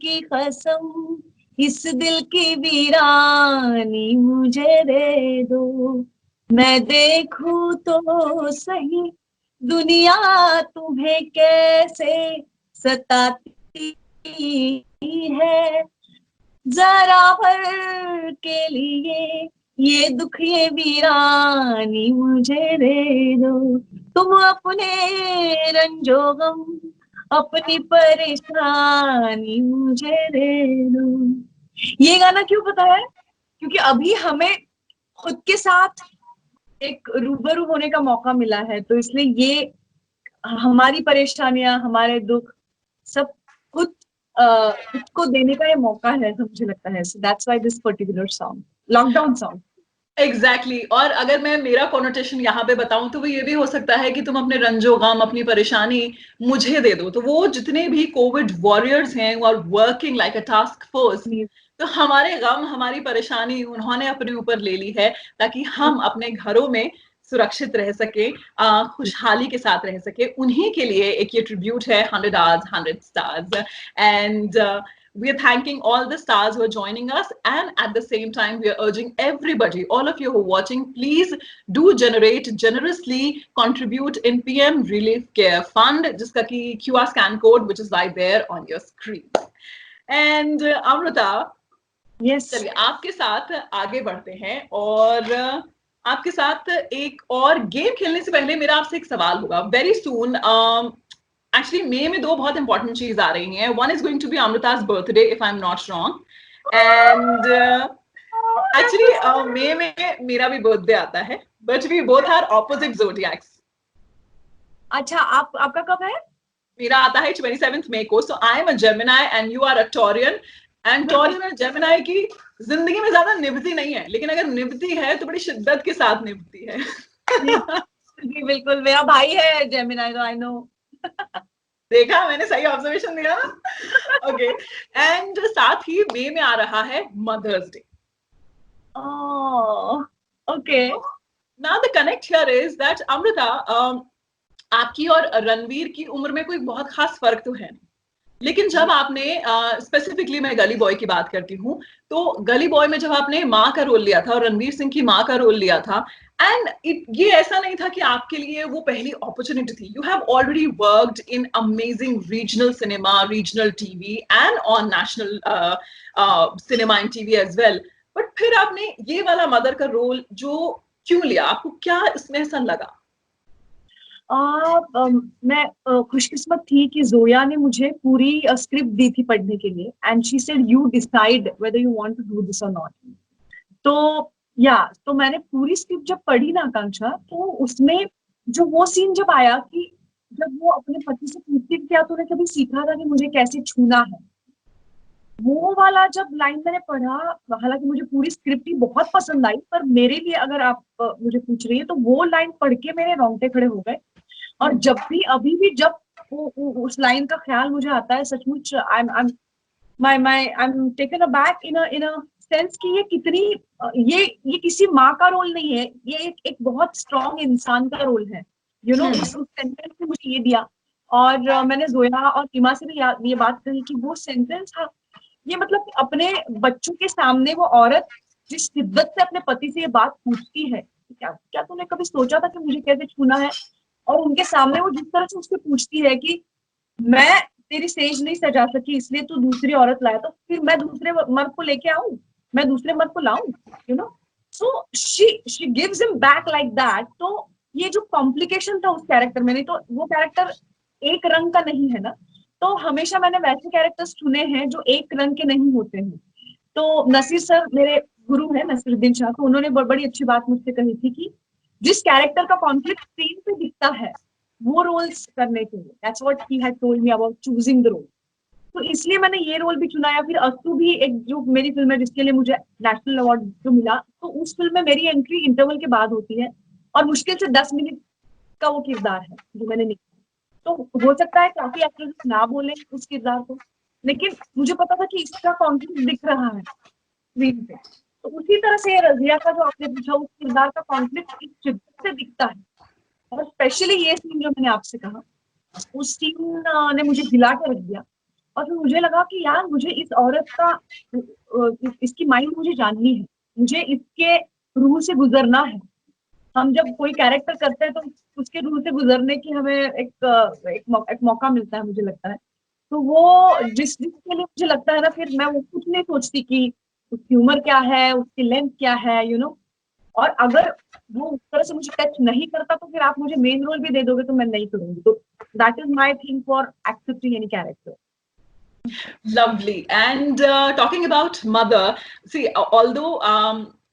की कसम, इस दिल की वीरानी मुझे दे दो. मैं देखूं तो सही दुनिया तुम्हें कैसे सताती है, जरा भर के लिए ये दुख ये वीरानी मुझे दे दो. तुम अपने रंजो गम, अपनी परेशानी मुझे दे दो. ये गाना क्यों पता है? क्योंकि अभी हमें खुद के साथ एक रूबरू होने का मौका मिला है, तो इसलिए ये हमारी परेशानियां, हमारे दुख सब खुद को देने का ये मौका है, तो मुझे लगता है. So that's why this particular song, lockdown song. Exactly. और अगर मैं मेरा कॉनोटेशन यहाँ पे बताऊं तो वो ये भी हो सकता है कि तुम अपने रंजो गम, अपनी परेशानी मुझे दे दो. तो वो जितने भी कोविड वॉरियर्स हैं वो are working like a task force. तो हमारे गम, हमारी परेशानी उन्होंने अपने ऊपर ले ली है ताकि हम अपने घरों में सुरक्षित रह सके, खुशहाली के साथ रह सके. उन्हीं के लिए एक ये ट्रिब्यूट है 100 Hours 100 Stars. And we are thanking all the stars who are joining us, and at the same time we are urging everybody, all of you who are watching, please do generously contribute in PM Relief Care Fund, jiska ki QR scan code which is right there on your screen. And Amrita, yes, चलिए आपके साथ आगे बढ़ते हैं और आपके साथ एक और गेम खेलने से पहले मेरा आपसे एक सवाल होगा. वेरी सून, एक्चुअली मई में 2 बहुत इंपॉर्टेंट चीज आ रही हैं. One is going to be Amrita's birthday if I am not wrong, and actually मई में मेरा भी बर्थडे आता है, but we both are opposite zodiacs. अच्छा, आपका कब है? मेरा आता है 27 मई को. So I am a Gemini and you are a Taurean. And Taurean और जेमिनाई की जिंदगी में ज्यादा निभती नहीं है, लेकिन अगर निभती है तो बड़ी शिद्दत के साथ निभती है. जी बिल्कुल, मेरा भाई है जेमिनाई, तो आई नो. देखा, मैंने सही ऑब्जर्वेशन दिया. ओके. एंड साथ ही मई में आ रहा है mother's day. Okay. Now the connect here is that Amrita, आपकी और रणवीर की उम्र में कोई बहुत खास फर्क तो है नहीं, लेकिन जब आपने स्पेसिफिकली मैं गली बॉय की बात करती हूँ, तो गली बॉय में जब आपने माँ का रोल लिया था और रणवीर सिंह की माँ का रोल लिया था, एंड ये ऐसा नहीं था कि आपके लिए वो पहली अपॉर्चुनिटी थी. You have already worked in amazing regional cinema, regional TV and on national cinema and TV as well. But फिर आपने ये वाला मदर का रोल जो क्यों लिया? आपको क्या इसमें ऐसा लगा? मैं खुशकिस्मत थी कि जोया ने मुझे पूरी स्क्रिप्ट दी थी पढ़ने के लिए, and she said you decide whether you want to do this और नॉट. तो मैंने पूरी स्क्रिप्ट जब पढ़ी ना आकांक्षा, तो उसमें जो वो सीन जब आया कि जब वो अपने पति से पूछती क्या तूने कभी सीखा था कि मुझे कैसे छूना है, वो वाला जब लाइन मैंने पढ़ा, हालांकि मुझे पूरी स्क्रिप्ट ही बहुत पसंद आई, पर मेरे लिए अगर आप मुझे पूछ रही है तो वो लाइन पढ़ के मेरे रोंगटे खड़े हो गए. और जब भी अभी भी जब उस लाइन का ख्याल मुझे आता है, सचमुच I am taken aback in a sense कि ये कितनी ये किसी माँ का रोल नहीं है, ये एक बहुत स्ट्रॉन्ग इंसान का रोल है. यू नो, उस सेंटेंस ने मुझे ये दिया. और मैंने जोया और कीमा से भी ये बात कही कि वो सेंटेंस था, ये मतलब अपने बच्चों के सामने वो औरत जिस शिद्दत से अपने पति से ये बात पूछती है, क्या क्या तूने कभी सोचा था कि मुझे कैसे छूना है, और उनके सामने वो जिस तरह से उससे पूछती है कि मैं तेरी सेज नहीं सजा सकी इसलिए तू दूसरी औरत लाया, तो फिर मैं दूसरे मर्द को लेके आऊं, मैं दूसरे मर्द को लाऊं, you know. So she gives him back like that. तो ये जो कॉम्प्लिकेशन था उस कैरेक्टर में, नहीं तो वो कैरेक्टर एक रंग का नहीं है ना, तो हमेशा मैंने वैसे कैरेक्टर्स चुने हैं जो एक रंग के नहीं होते हैं. तो नसीर सर मेरे गुरु हैं, नसीरुद्दीन शाह, तो उन्होंने बड़ी अच्छी बात मुझसे कही थी कि जिस कैरेक्टर का कॉन्फ्लिक्ट स्क्रीन पे दिखता है वो रोल्स करने के लिए, that's what he had told me about choosing the role. तो इसलिए मैंने ये रोल भी चुना. या फिर अस्तु भी एक जो मेरी फिल्म है जिसके लिए मुझे नेशनल अवार्ड जो मिला, तो उस फिल्म में मेरी एंट्री इंटरवल के बाद होती है और मुश्किल से 10 मिनट का वो किरदार है जो मैंने निकाला. तो हो सकता है काफी एक्टर्स ना बोले उस किरदार को, लेकिन मुझे पता था कि इसका कॉन्फ्लिक्ट दिख रहा है स्क्रीन पे. तो उसी तरह से रजिया का जो आपने पूछा, उस किरदार का कॉन्फ्लिक्ट इस शिद्दत से दिखता है. और स्पेशली ये सीन जो मैंने आपसे कहा, उस सीन ने मुझे हिला के रख दिया. और फिर मुझे लगा कि यार मुझे इस औरत का इसकी माइंड मुझे जाननी है, मुझे इसके रूह से गुजरना है. हम जब कोई कैरेक्टर करते हैं तो उसके रूह से गुजरने की हमें एक मौका मिलता है, मुझे लगता है. तो वो जिसके लिए मुझे लगता है ना, फिर मैं वो कुछ नहीं सोचती कि उसकी उम्र क्या है, उसकी लेंथ क्या है, यू नो. और अगर वो उस तरह से मुझे टच नहीं करता तो फिर आप मुझे मेन रोल भी दे दोगे तो मैं नहीं करूंगी. तो that is my thing for accepting any character. Lovely. And talking about mother, see, although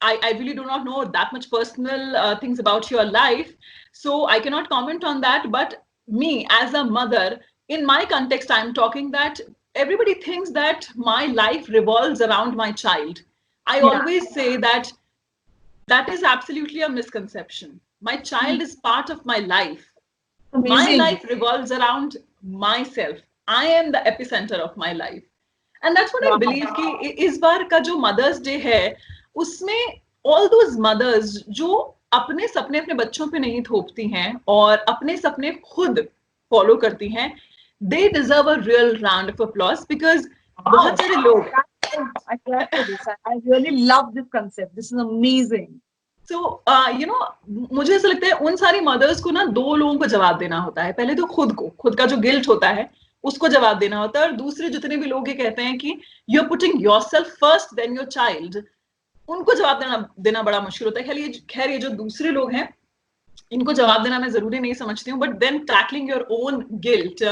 I really do not know that much personal things about your life, so I cannot comment on that. But me as a mother, in my context, I'm talking that everybody thinks that my life revolves around my child. I always say that that is absolutely a misconception. My child is part of my life. Amazing. My life revolves around myself. I am the epicenter of my life. And that's what I believe कि इस बार का जो mother's day है, उसमें all those mothers जो अपने सपने अपने बच्चों पे नहीं थोपती हैं और अपने सपने खुद फॉलो करती हैं, they deserve a real round of applause because बहुत सारे लोग I clap for this. I really love this concept. This is amazing. So, you know, मुझे ऐसा लगता है उन सारी मदर्स को ना दो लोगों को जवाब देना होता है. पहले तो खुद को, खुद का जो गिल्ट होता है उसको जवाब देना होता है, और दूसरे जितने भी लोग ये कहते हैं कि you are putting yourself first then your child, उनको जवाब देना बड़ा मुश्किल होता है. खैर ये जो दूसरे लोग हैं इनको जवाब देना मैं जरूरी नहीं समझती हूँ, but then tackling your own guilt,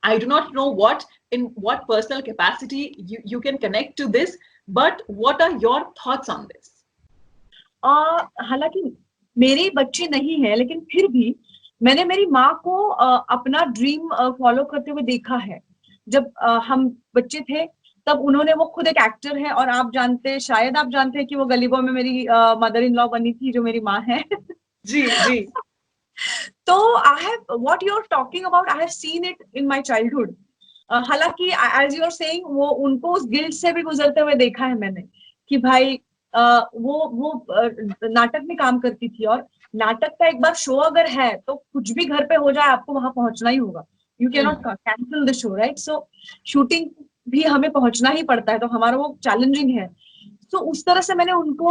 I do not know what in what personal capacity you can connect to this, but what are your thoughts on this? हालांकि मेरे बच्चे नहीं है, लेकिन फिर भी मैंने मेरी माँ को अपना ड्रीम फॉलो करते हुए देखा है. जब हम बच्चे थे तब उन्होंने, वो खुद एक एक्टर है, और शायद आप जानते हैं कि वो गली बॉय में मेरी मदर इन लॉ बनी थी, जो मेरी माँ है. जी जी. तो I have what you are talking about, I have seen it in my childhood. हालांकि एज यू आर सेइंग, वो उनको उस गिल्ट से भी गुजरते हुए देखा है मैंने कि भाई वो नाटक में काम करती थी, और नाटक का एक बार शो अगर है तो कुछ भी घर पे हो जाए आपको वहां पहुंचना ही होगा. You can not cancel the show, right? So shooting भी हमें पहुंचना ही पड़ता है, तो हमारा वो चैलेंजिंग है. तो उस तरह से मैंने उनको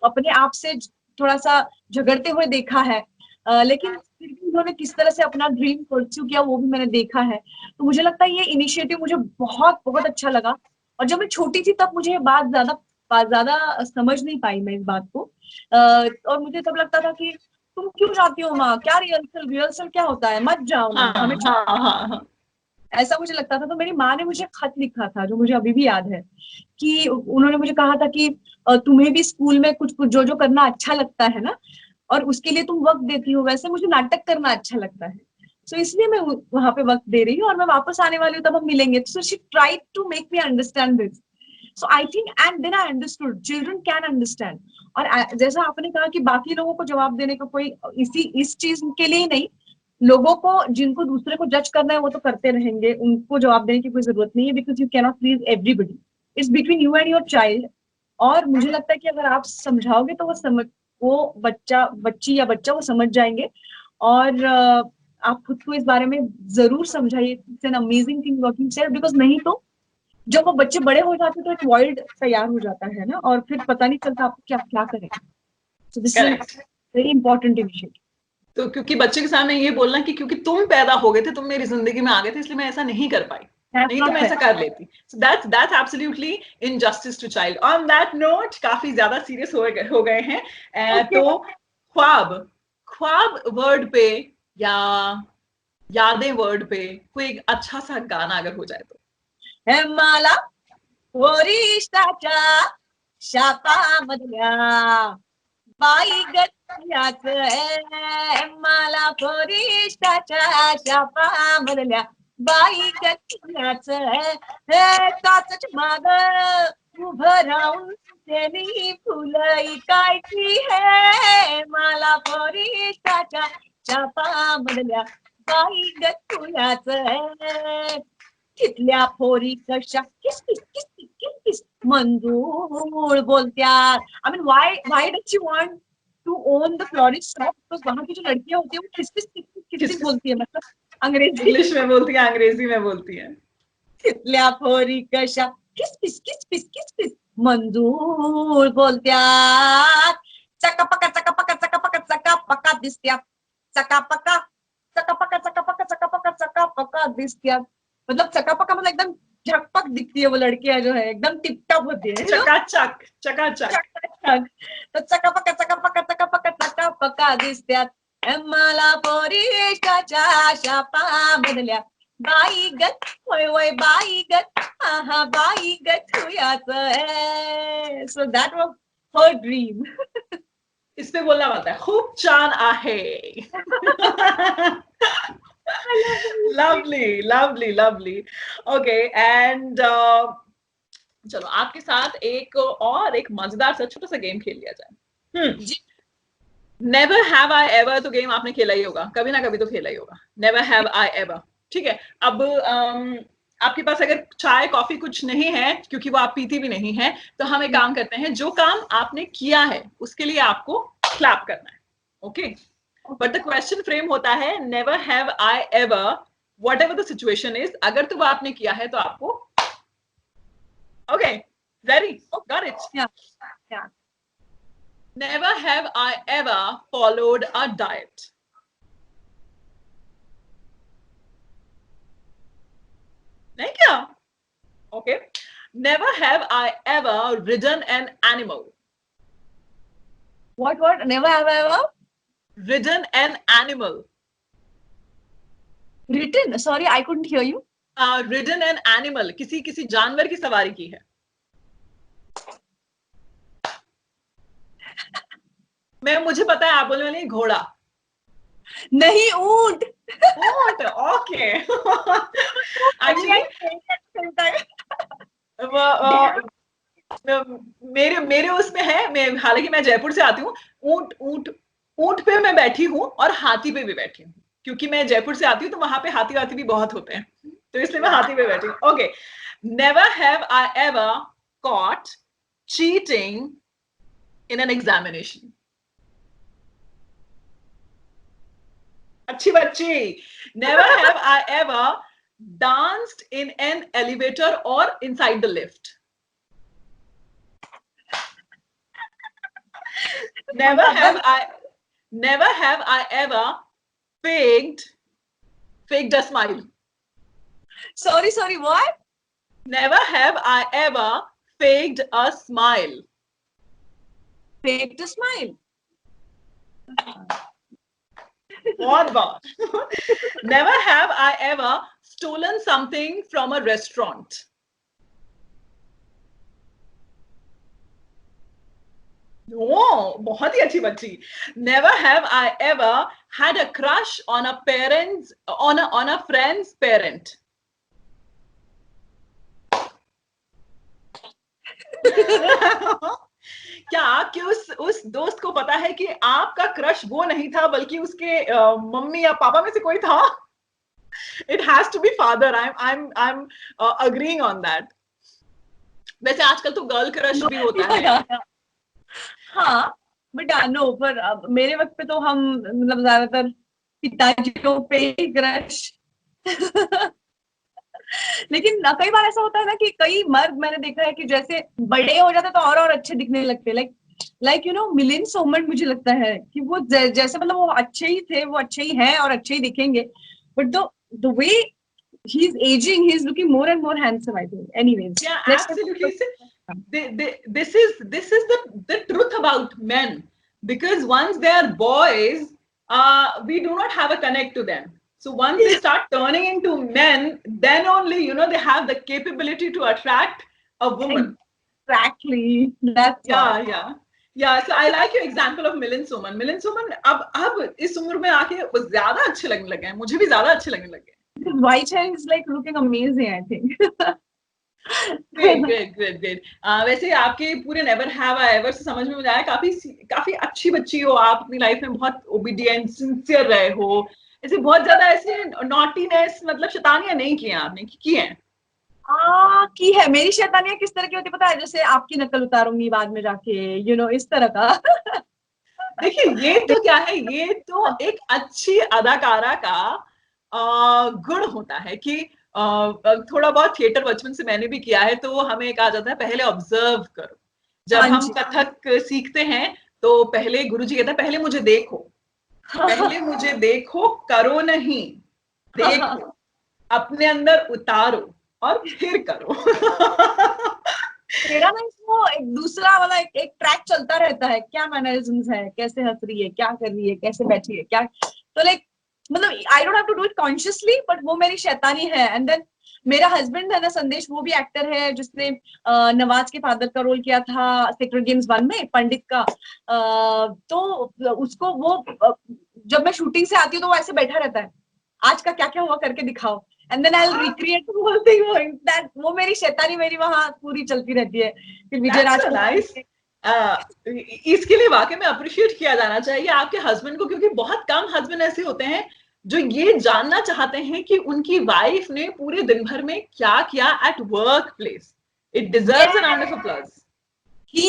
अपने आप से थोड़ा सा झगड़ते हुए देखा है. लेकिन फिर भी उन्होंने किस तरह से अपना ड्रीम परस्यू किया वो भी मैंने देखा है. तो मुझे लगता है ये इनिशिएटिव मुझे बहुत बहुत अच्छा लगा. और जब मैं छोटी थी तब मुझे ये बात ज्यादा समझ नहीं पाई मैं इस बात को. और मुझे तब लगता था कि तुम क्यों जाती हो माँ, क्या रिहर्सल रिहर्सल क्या होता है, मत जाओ ना, हाँ हमें हाँ हाँ हाँ. ऐसा मुझे लगता था. तो मेरी माँ ने मुझे खत लिखा था जो मुझे अभी भी याद है, कि उन्होंने मुझे कहा था कि तुम्हें भी स्कूल में कुछ कुछ जो जो करना अच्छा लगता है ना, और उसके लिए तुम वक्त देती हो, वैसे मुझे नाटक करना अच्छा लगता है. सो इसलिए मैं वहां पे वक्त दे रही हूँ, और मैं वापस आने वाली हूँ तब हम मिलेंगे. So she tried to make me understand this. So I think and then I understood children can understand. और जैसा आपने कहा कि बाकी लोगों को जवाब देने का कोई इस चीज के लिए ही नहीं, लोगों को जिनको दूसरे को जज करना है वो तो करते रहेंगे, उनको जवाब देने की कोई जरूरत नहीं है, because you can not please everybody. It's between you and your child. और मुझे लगता है कि अगर आप समझाओगे तो वो बच्ची या बच्चा वो समझ जाएंगे. और आप खुद को इस बारे में जरूर समझाइए. It's an amazing thing what you said, because नहीं तो जब वो बच्चे बड़े हो जाते तो एक वर्ल्ड तैयार हो जाता है ना, और फिर पता नहीं चलता आपको क्या क्या करें. So this is very important initiative. तो क्योंकि बच्चे के सामने ये बोलना कि क्योंकि तुम पैदा हो गए थे, तुम मेरी जिंदगी में आ गए थे, इसलिए मैं ऐसा नहीं कर पाई, नहीं तो मैं ऐसा कर लेती. So that's absolutely injustice to child. On that note काफी ज्यादा सीरियस हो गए हैं. तो ख्वाब वर्ड पे या यादें वर्ड पे कोई एक अच्छा सा गाना अगर हो जाए तो. हे माला वरिष्ठाच्या शापामधल्या बाई गत्याच हे मला वरिष्ठाच्या शापामधल्या बाई गत्याच हे काचच माग उभं राहून त्यांनी फुलई कायची हे मला वरिष्ठाच्या शापामधल्या बाई गत्याच हे तिथल्या पोरी कशा किस किस किस किस किस किस मंजूळ बोलत्यात. I mean why does she want to own the florist shop, because वहां की जो लड़कियां होती है वो किस किस किस किस किस बोलती है, मतलब अंग्रेजी इंग्लिश में बोलती है, अंग्रेजी में बोलती है. तिथल्या पोरी कशा किस किस किस किस किस किस मंजूळ बोलत्यात. चकापका चकापका चकापका चकापका दिसत्यात. चकापका चकापका चकापका चकापका चकापका दिसत्यात. मतलब चकापका मतलब एकदम झकपक दिखती है वो लड़कियां जो है, एकदम टिप टॉप होती है. चकाचक चकाचक. तो चकापका चकापका चकापका चकापका दिसत्यात. मला पोरीच्या शापामधल्या बाई गत होय होय बाई गत हा बाई गत हुयाच. So that was her dream. इस पे बोलना पड़ता है खूब चान आहे. lovely lovely lovely. Okay, and चलो आपके साथ एक मजेदार सा छोटा सा गेम खेल लिया जाए. नेवर हैव आई एवर तो गेम आपने खेला ही होगा, कभी ना कभी तो खेला ही होगा. नेवर हैव आई एवर, ठीक है. अब आपके पास अगर चाय कॉफी कुछ नहीं है, क्योंकि वो आप पीती भी नहीं है, तो हम एक काम करते हैं, जो काम आपने किया है उसके लिए आपको क्लैप करना है. Okay, but the question frame होता है never have I ever what ever the situation is. अगर तो वो आपने किया है तो आपको. Okay, ready, got it. Never have I ever followed a diet. नहीं क्या? Okay. Never have I ever ridden an animal. What? Never have I ever Ridden an animal. written? Sorry, I couldn't hear you. Ridden an animal. किसी जानवर की सवारी की है. मुझे पता है आप बोलने वाली घोड़ा. नहीं, ऊंट. ऊंट, ओके. एक्चुअली मेरे उसमें है, हालांकि मैं जयपुर से आती हूँ. ऊंट पे मैं बैठी हूँ और हाथी पे भी बैठी हूँ, क्योंकि मैं जयपुर से आती हूँ तो वहां पे हाथी भी बहुत होते हैं, तो इसलिए मैं हाथी पे बैठी हूँ. Okay, never have I ever caught cheating in an examination. अच्छी बच्ची. Never have I ever danced in an elevator or inside the lift. Never have I ever faked a smile. Sorry, what? Never have I ever faked a smile. Fake the smile. बहुत बार. Never have I ever stolen something from a restaurant. No, बहुत ही अच्छी बच्ची. Never have I ever had a crush on a friend's parent. क्या आपके उस दोस्त को पता है कि आपका क्रश वो नहीं था बल्कि उसके मम्मी या पापा में से कोई था? It has to be father. I'm agreeing on that. वैसे आजकल तो गर्ल क्रश भी होता है. हाँ, बट नो, पर मेरे वक्त पे तो हम मतलब ज्यादातर पिताजियों पे क्रश. लेकिन कई बार ऐसा होता है ना कि कई मर्द मैंने देखा है कि जैसे बड़े हो जाते तो और अच्छे दिखने लगते. Like you no Milind Soman, मुझे लगता है कि वो जैसे मतलब वो अच्छे ही थे, वो अच्छे ही हैं और अच्छे ही दिखेंगे, but the way he is aging, he is looking more and more handsome, I think. Anyways, yeah, absolutely. This is the truth about men, because once they are boys, we do not have a connect to them. So once they start turning into men, then only they have the capability to attract a woman. Exactly. That's yeah. So I like your example of Milind Soman. Milind Soman अब इस उम्र में आके ज्यादा अच्छे लगने लगे हैं. मुझे भी ज्यादा अच्छे लगने लगे. White hair is like looking amazing, I think. Great. वैसे आपके पूरे नेवर हैव आई एवर से समझ में मुझे आया काफी अच्छी बच्ची हो आप. अपनी लाइफ में बहुत ओबीडिएंट, सिंसियर रहे हो. ऐसे बहुत ज्यादा ऐसे नॉटीनेस मतलब शैतानियां नहीं की हैं आपने, की हैं? की है. मेरी शैतानियां किस तरह की होती पता है? जैसे आपकी नकल उतारूंगी बाद में जाके, इस तरह का. देखिए ये तो क्या है, ये तो एक अच्छी अदाकारा का गुण होता है कि थोड़ा बहुत थिएटर बचपन से मैंने भी किया है, तो हमें कहा जाता है पहले ऑब्जर्व करो. जब हम कथक सीखते हैं तो पहले गुरुजी कहता है पहले मुझे देखो, करो नहीं, देखो, अपने अंदर उतारो और फिर करो. मेरा ना वो एक दूसरा वाला एक ट्रैक चलता रहता है. क्या मैनरिज्म्स है, कैसे हंस रही है, क्या कर रही है, कैसे बैठी है, क्या, तो लाइक मतलब I don't have to do it consciously, but वो मेरी शैतानी है. एंड देन मेरा हस्बैंड है ना संदेश, वो भी एक्टर है जिसने नवाज के फादर का रोल किया था सेक्रेड गेम्स 1 में, पंडित का. तो उसको वो जब मैं शूटिंग से आती हूँ तो वो ऐसे बैठा रहता है, आज का क्या क्या हुआ करके दिखाओ, and then I will recreate the whole thing. That वो मेरी शैतानी मेरी वहां पूरी चलती रहती है. फिर विजय राज इसके लिए वाकई में अप्रिशिएट किया जाना चाहिए आपके हस्बैंड को, क्योंकि बहुत कम हस्बैंड ऐसे होते हैं जो ये जानना चाहते हैं कि उनकी वाइफ ने पूरे दिन भर में क्या किया at work place. It deserves a round of applause. he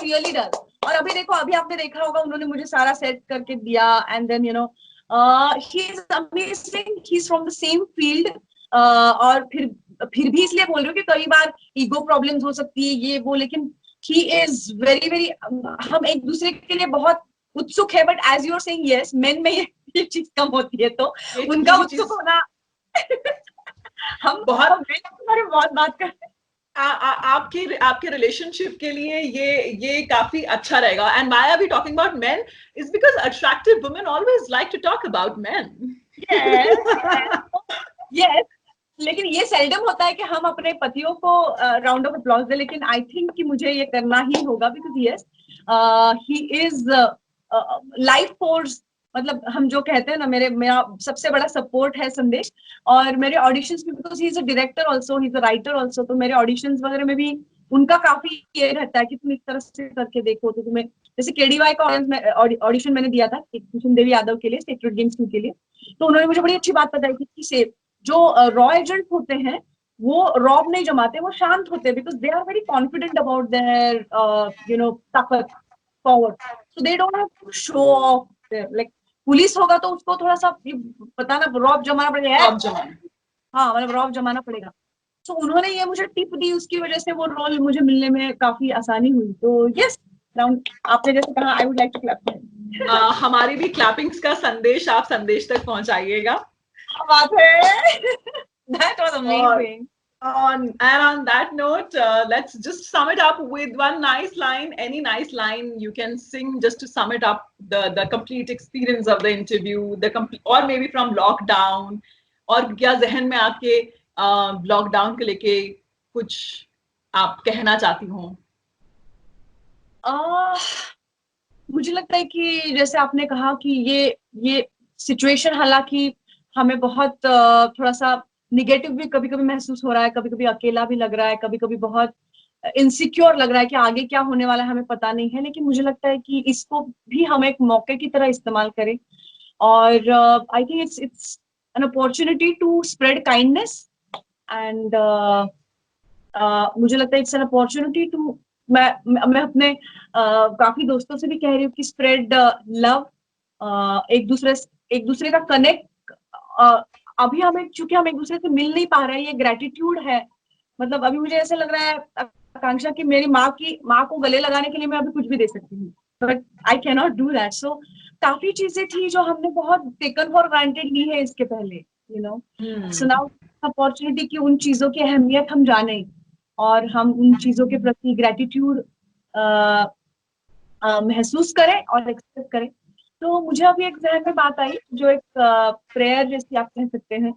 really does. और अभी देखो, अभी आपने देखा होगा उन्होंने मुझे सारा सेट करके दिया. And then he is amazing. He's from the same field. और फिर भी इसलिए बोल रही हूँ कि कई बार ईगो प्रॉब्लम्स हो सकती है ये वो, लेकिन he is very हम एक दूसरे के लिए बहुत उत्सुक है. But as you are saying, yes, men में ये चीज कम होती है, तो उनका उत्सुक होना हम बहुत बात करते हैं. आपके रिलेशनशिप के लिए ये काफी अच्छा रहेगा. And why are we talking about men is because attractive women always like to talk about men. Yes, लेकिन ये सेल्डम होता है कि हम अपने पतियों को राउंड ऑफ अप्लॉज दें, लेकिन आई थिंक कि मुझे ये करना ही होगा, because yes, he is life force. मतलब हम जो कहते हैं ना, मेरा सबसे बड़ा सपोर्ट है संदेश. और मेरे ऑडिशंस में, because he is a director also, he is a writer also, तो मेरे ऑडिशंस वगैरह में भी उनका काफी ये रहता है कि तुम इस तरह से करके देखो तो तुम्हें, जैसे केडीवाई का ऑडिशन मैंने दिया था कुसुम देवी यादव के लिए, सेक्रेड गेम्स 2 के लिए, तो उन्होंने मुझे बड़ी अच्छी बात बताई थी कि से जो रॉ एजेंट होते हैं वो रॉब नहीं जमाते, वो शांत होते हैं, because they are very confident about their ताकत forward, so they don't have to show off like police होगा तो उसको थोड़ा सा पता ना रौब जमाना पड़ेगा, रौब जमाना। हाँ मतलब रौब जमाना पड़ेगा। तो उन्होंने ये मुझे टिप दी, उसकी वजह से वो रोल मुझे मिलने में काफी आसानी हुई। तो यस, आपने जैसे कहा, I would like to clap. हमारी भी क्लैपिंग्स का संदेश आप संदेश तक पहुंचाइएगा। क्या बात है। That was amazing. On that note, let's just sum it up with one nice line. Any nice line you can sing just to sum it up the complete experience of the interview, or maybe from lockdown, और क्या जहन में आपके lockdown को लेके कुछ आप कहना चाहती हो? मुझे लगता है कि जैसे आपने कहा कि ये सिचुएशन हालांकि हमें बहुत थोड़ा सा निगेटिव भी कभी कभी महसूस हो रहा है, कभी कभी अकेला भी लग रहा है, कभी कभी बहुत इनसिक्योर लग रहा है कि आगे क्या होने वाला है हमें पता नहीं है, लेकिन मुझे लगता है कि इसको भी हम एक मौके की तरह इस्तेमाल करें। और I think it's an opportunity to spread kindness and मुझे लगता है इट्स एन अपॉर्चुनिटी टू, मैं अपने काफी दोस्तों से भी कह रही हूँ कि स्प्रेड लव, एक दूसरे का कनेक्ट। अभी हमें, चूंकि हम एक दूसरे से मिल नहीं पा रहे हैं, ये ग्रेटिट्यूड है। मतलब अभी मुझे ऐसा लग रहा है आकांक्षा की मेरी माँ को गले लगाने के लिए मैं अभी कुछ भी दे सकती हूँ, but I can not do that. So काफी चीजें थी जो हमने बहुत टेकन फॉर ग्रांटेड ली है इसके पहले, you know. So now opportunity की उन चीजों की अहमियत हम जाने और हम उन चीजों के प्रति ग्रेटिट्यूड महसूस करें और एक्सप्रेस करें। तो मुझे अभी एक जहन में बात आई, जो एक प्रेयर जैसी आप कह सकते हैं।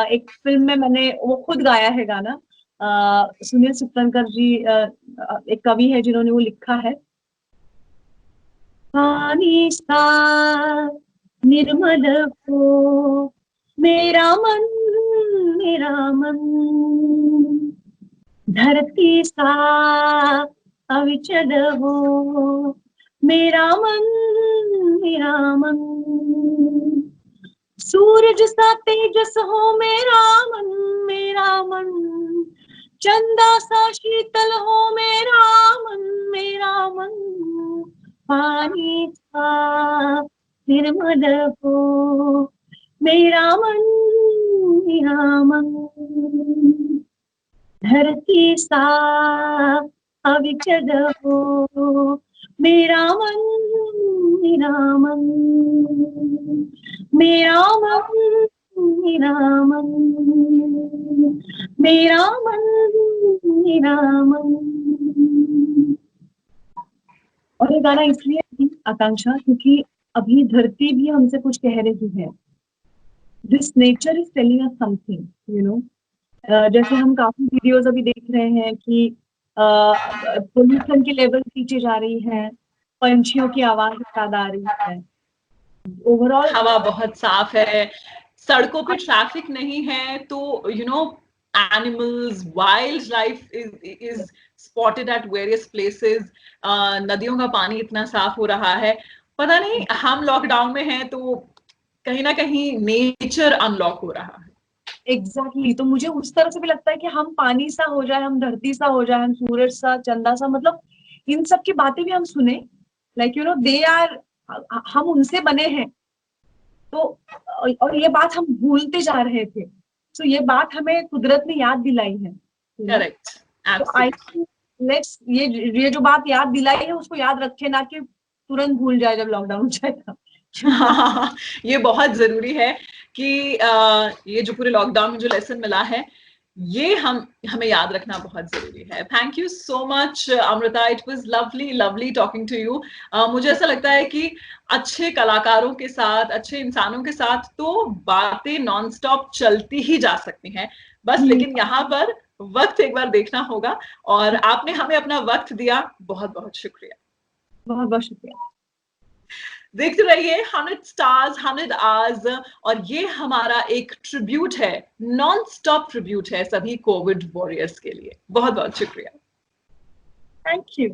एक फिल्म में मैंने वो खुद गाया है गाना, सुनील सुतंकर जी एक कवि है जिन्होंने वो लिखा है। पानी सा निर्मल हो मेरा मन, धरती सा अविचल हो मेरा मन, सूरज सा तेजस हो मेरा मन, चंदा सा शीतल हो मेरा मन, पानी सा निर्मल हो मेरा मन, धरती सा अविचल हो मेरा मन, मेरा मन, मेरा मन, मेरा मन। और ये गाना इसलिए थी आकांक्षा क्योंकि अभी धरती भी हमसे कुछ कह रही है। This nature is telling us something, you know. जैसे हम काफी वीडियोस अभी देख रहे हैं कि पोल्यूशन की लेवल नीचे जा रही है, पंछियों की आवाज ज्यादा आ रही है, ओवरऑल हवा बहुत साफ है, सड़कों पे ट्रैफिक नहीं है, तो you know animals, wild life is spotted at various places. नदियों का पानी इतना साफ हो रहा है, पता नहीं हम लॉकडाउन में हैं तो कहीं ना कहीं नेचर अनलॉक हो रहा है। एग्जैक्टली। तो मुझे उस तरह से भी लगता है कि हम पानी सा हो जाए, हम धरती सा हो जाए, हम सूरज सा, चंदा सा, मतलब इन सब की बातें भी हम सुने, like you know they are, हम उनसे बने हैं। तो और ये बात हम भूलते जा रहे थे, तो ये बात हमें कुदरत ने याद दिलाई है। करेक्ट, तो आई लेट्स ये जो बात याद दिलाई है उसको याद रखे, ना कि तुरंत भूल जाए जब लॉकडाउन हो जाएगा। ये बहुत जरूरी है कि ये जो पूरे लॉकडाउन में जो लेसन मिला है ये हमें याद रखना बहुत जरूरी है। Thank you so much Amrita, it was lovely talking to you. मुझे ऐसा लगता है कि अच्छे कलाकारों के साथ, अच्छे इंसानों के साथ तो बातें नॉन स्टॉप चलती ही जा सकती हैं, बस लेकिन यहाँ पर वक्त एक बार देखना होगा, और आपने हमें अपना वक्त दिया, बहुत बहुत शुक्रिया। बहुत बहुत शुक्रिया। देखते रहिए 100 स्टार्स 100 आवर्स, और ये हमारा एक ट्रिब्यूट है, नॉन स्टॉप ट्रिब्यूट है सभी कोविड वॉरियर्स के लिए। बहुत बहुत शुक्रिया। Thank you.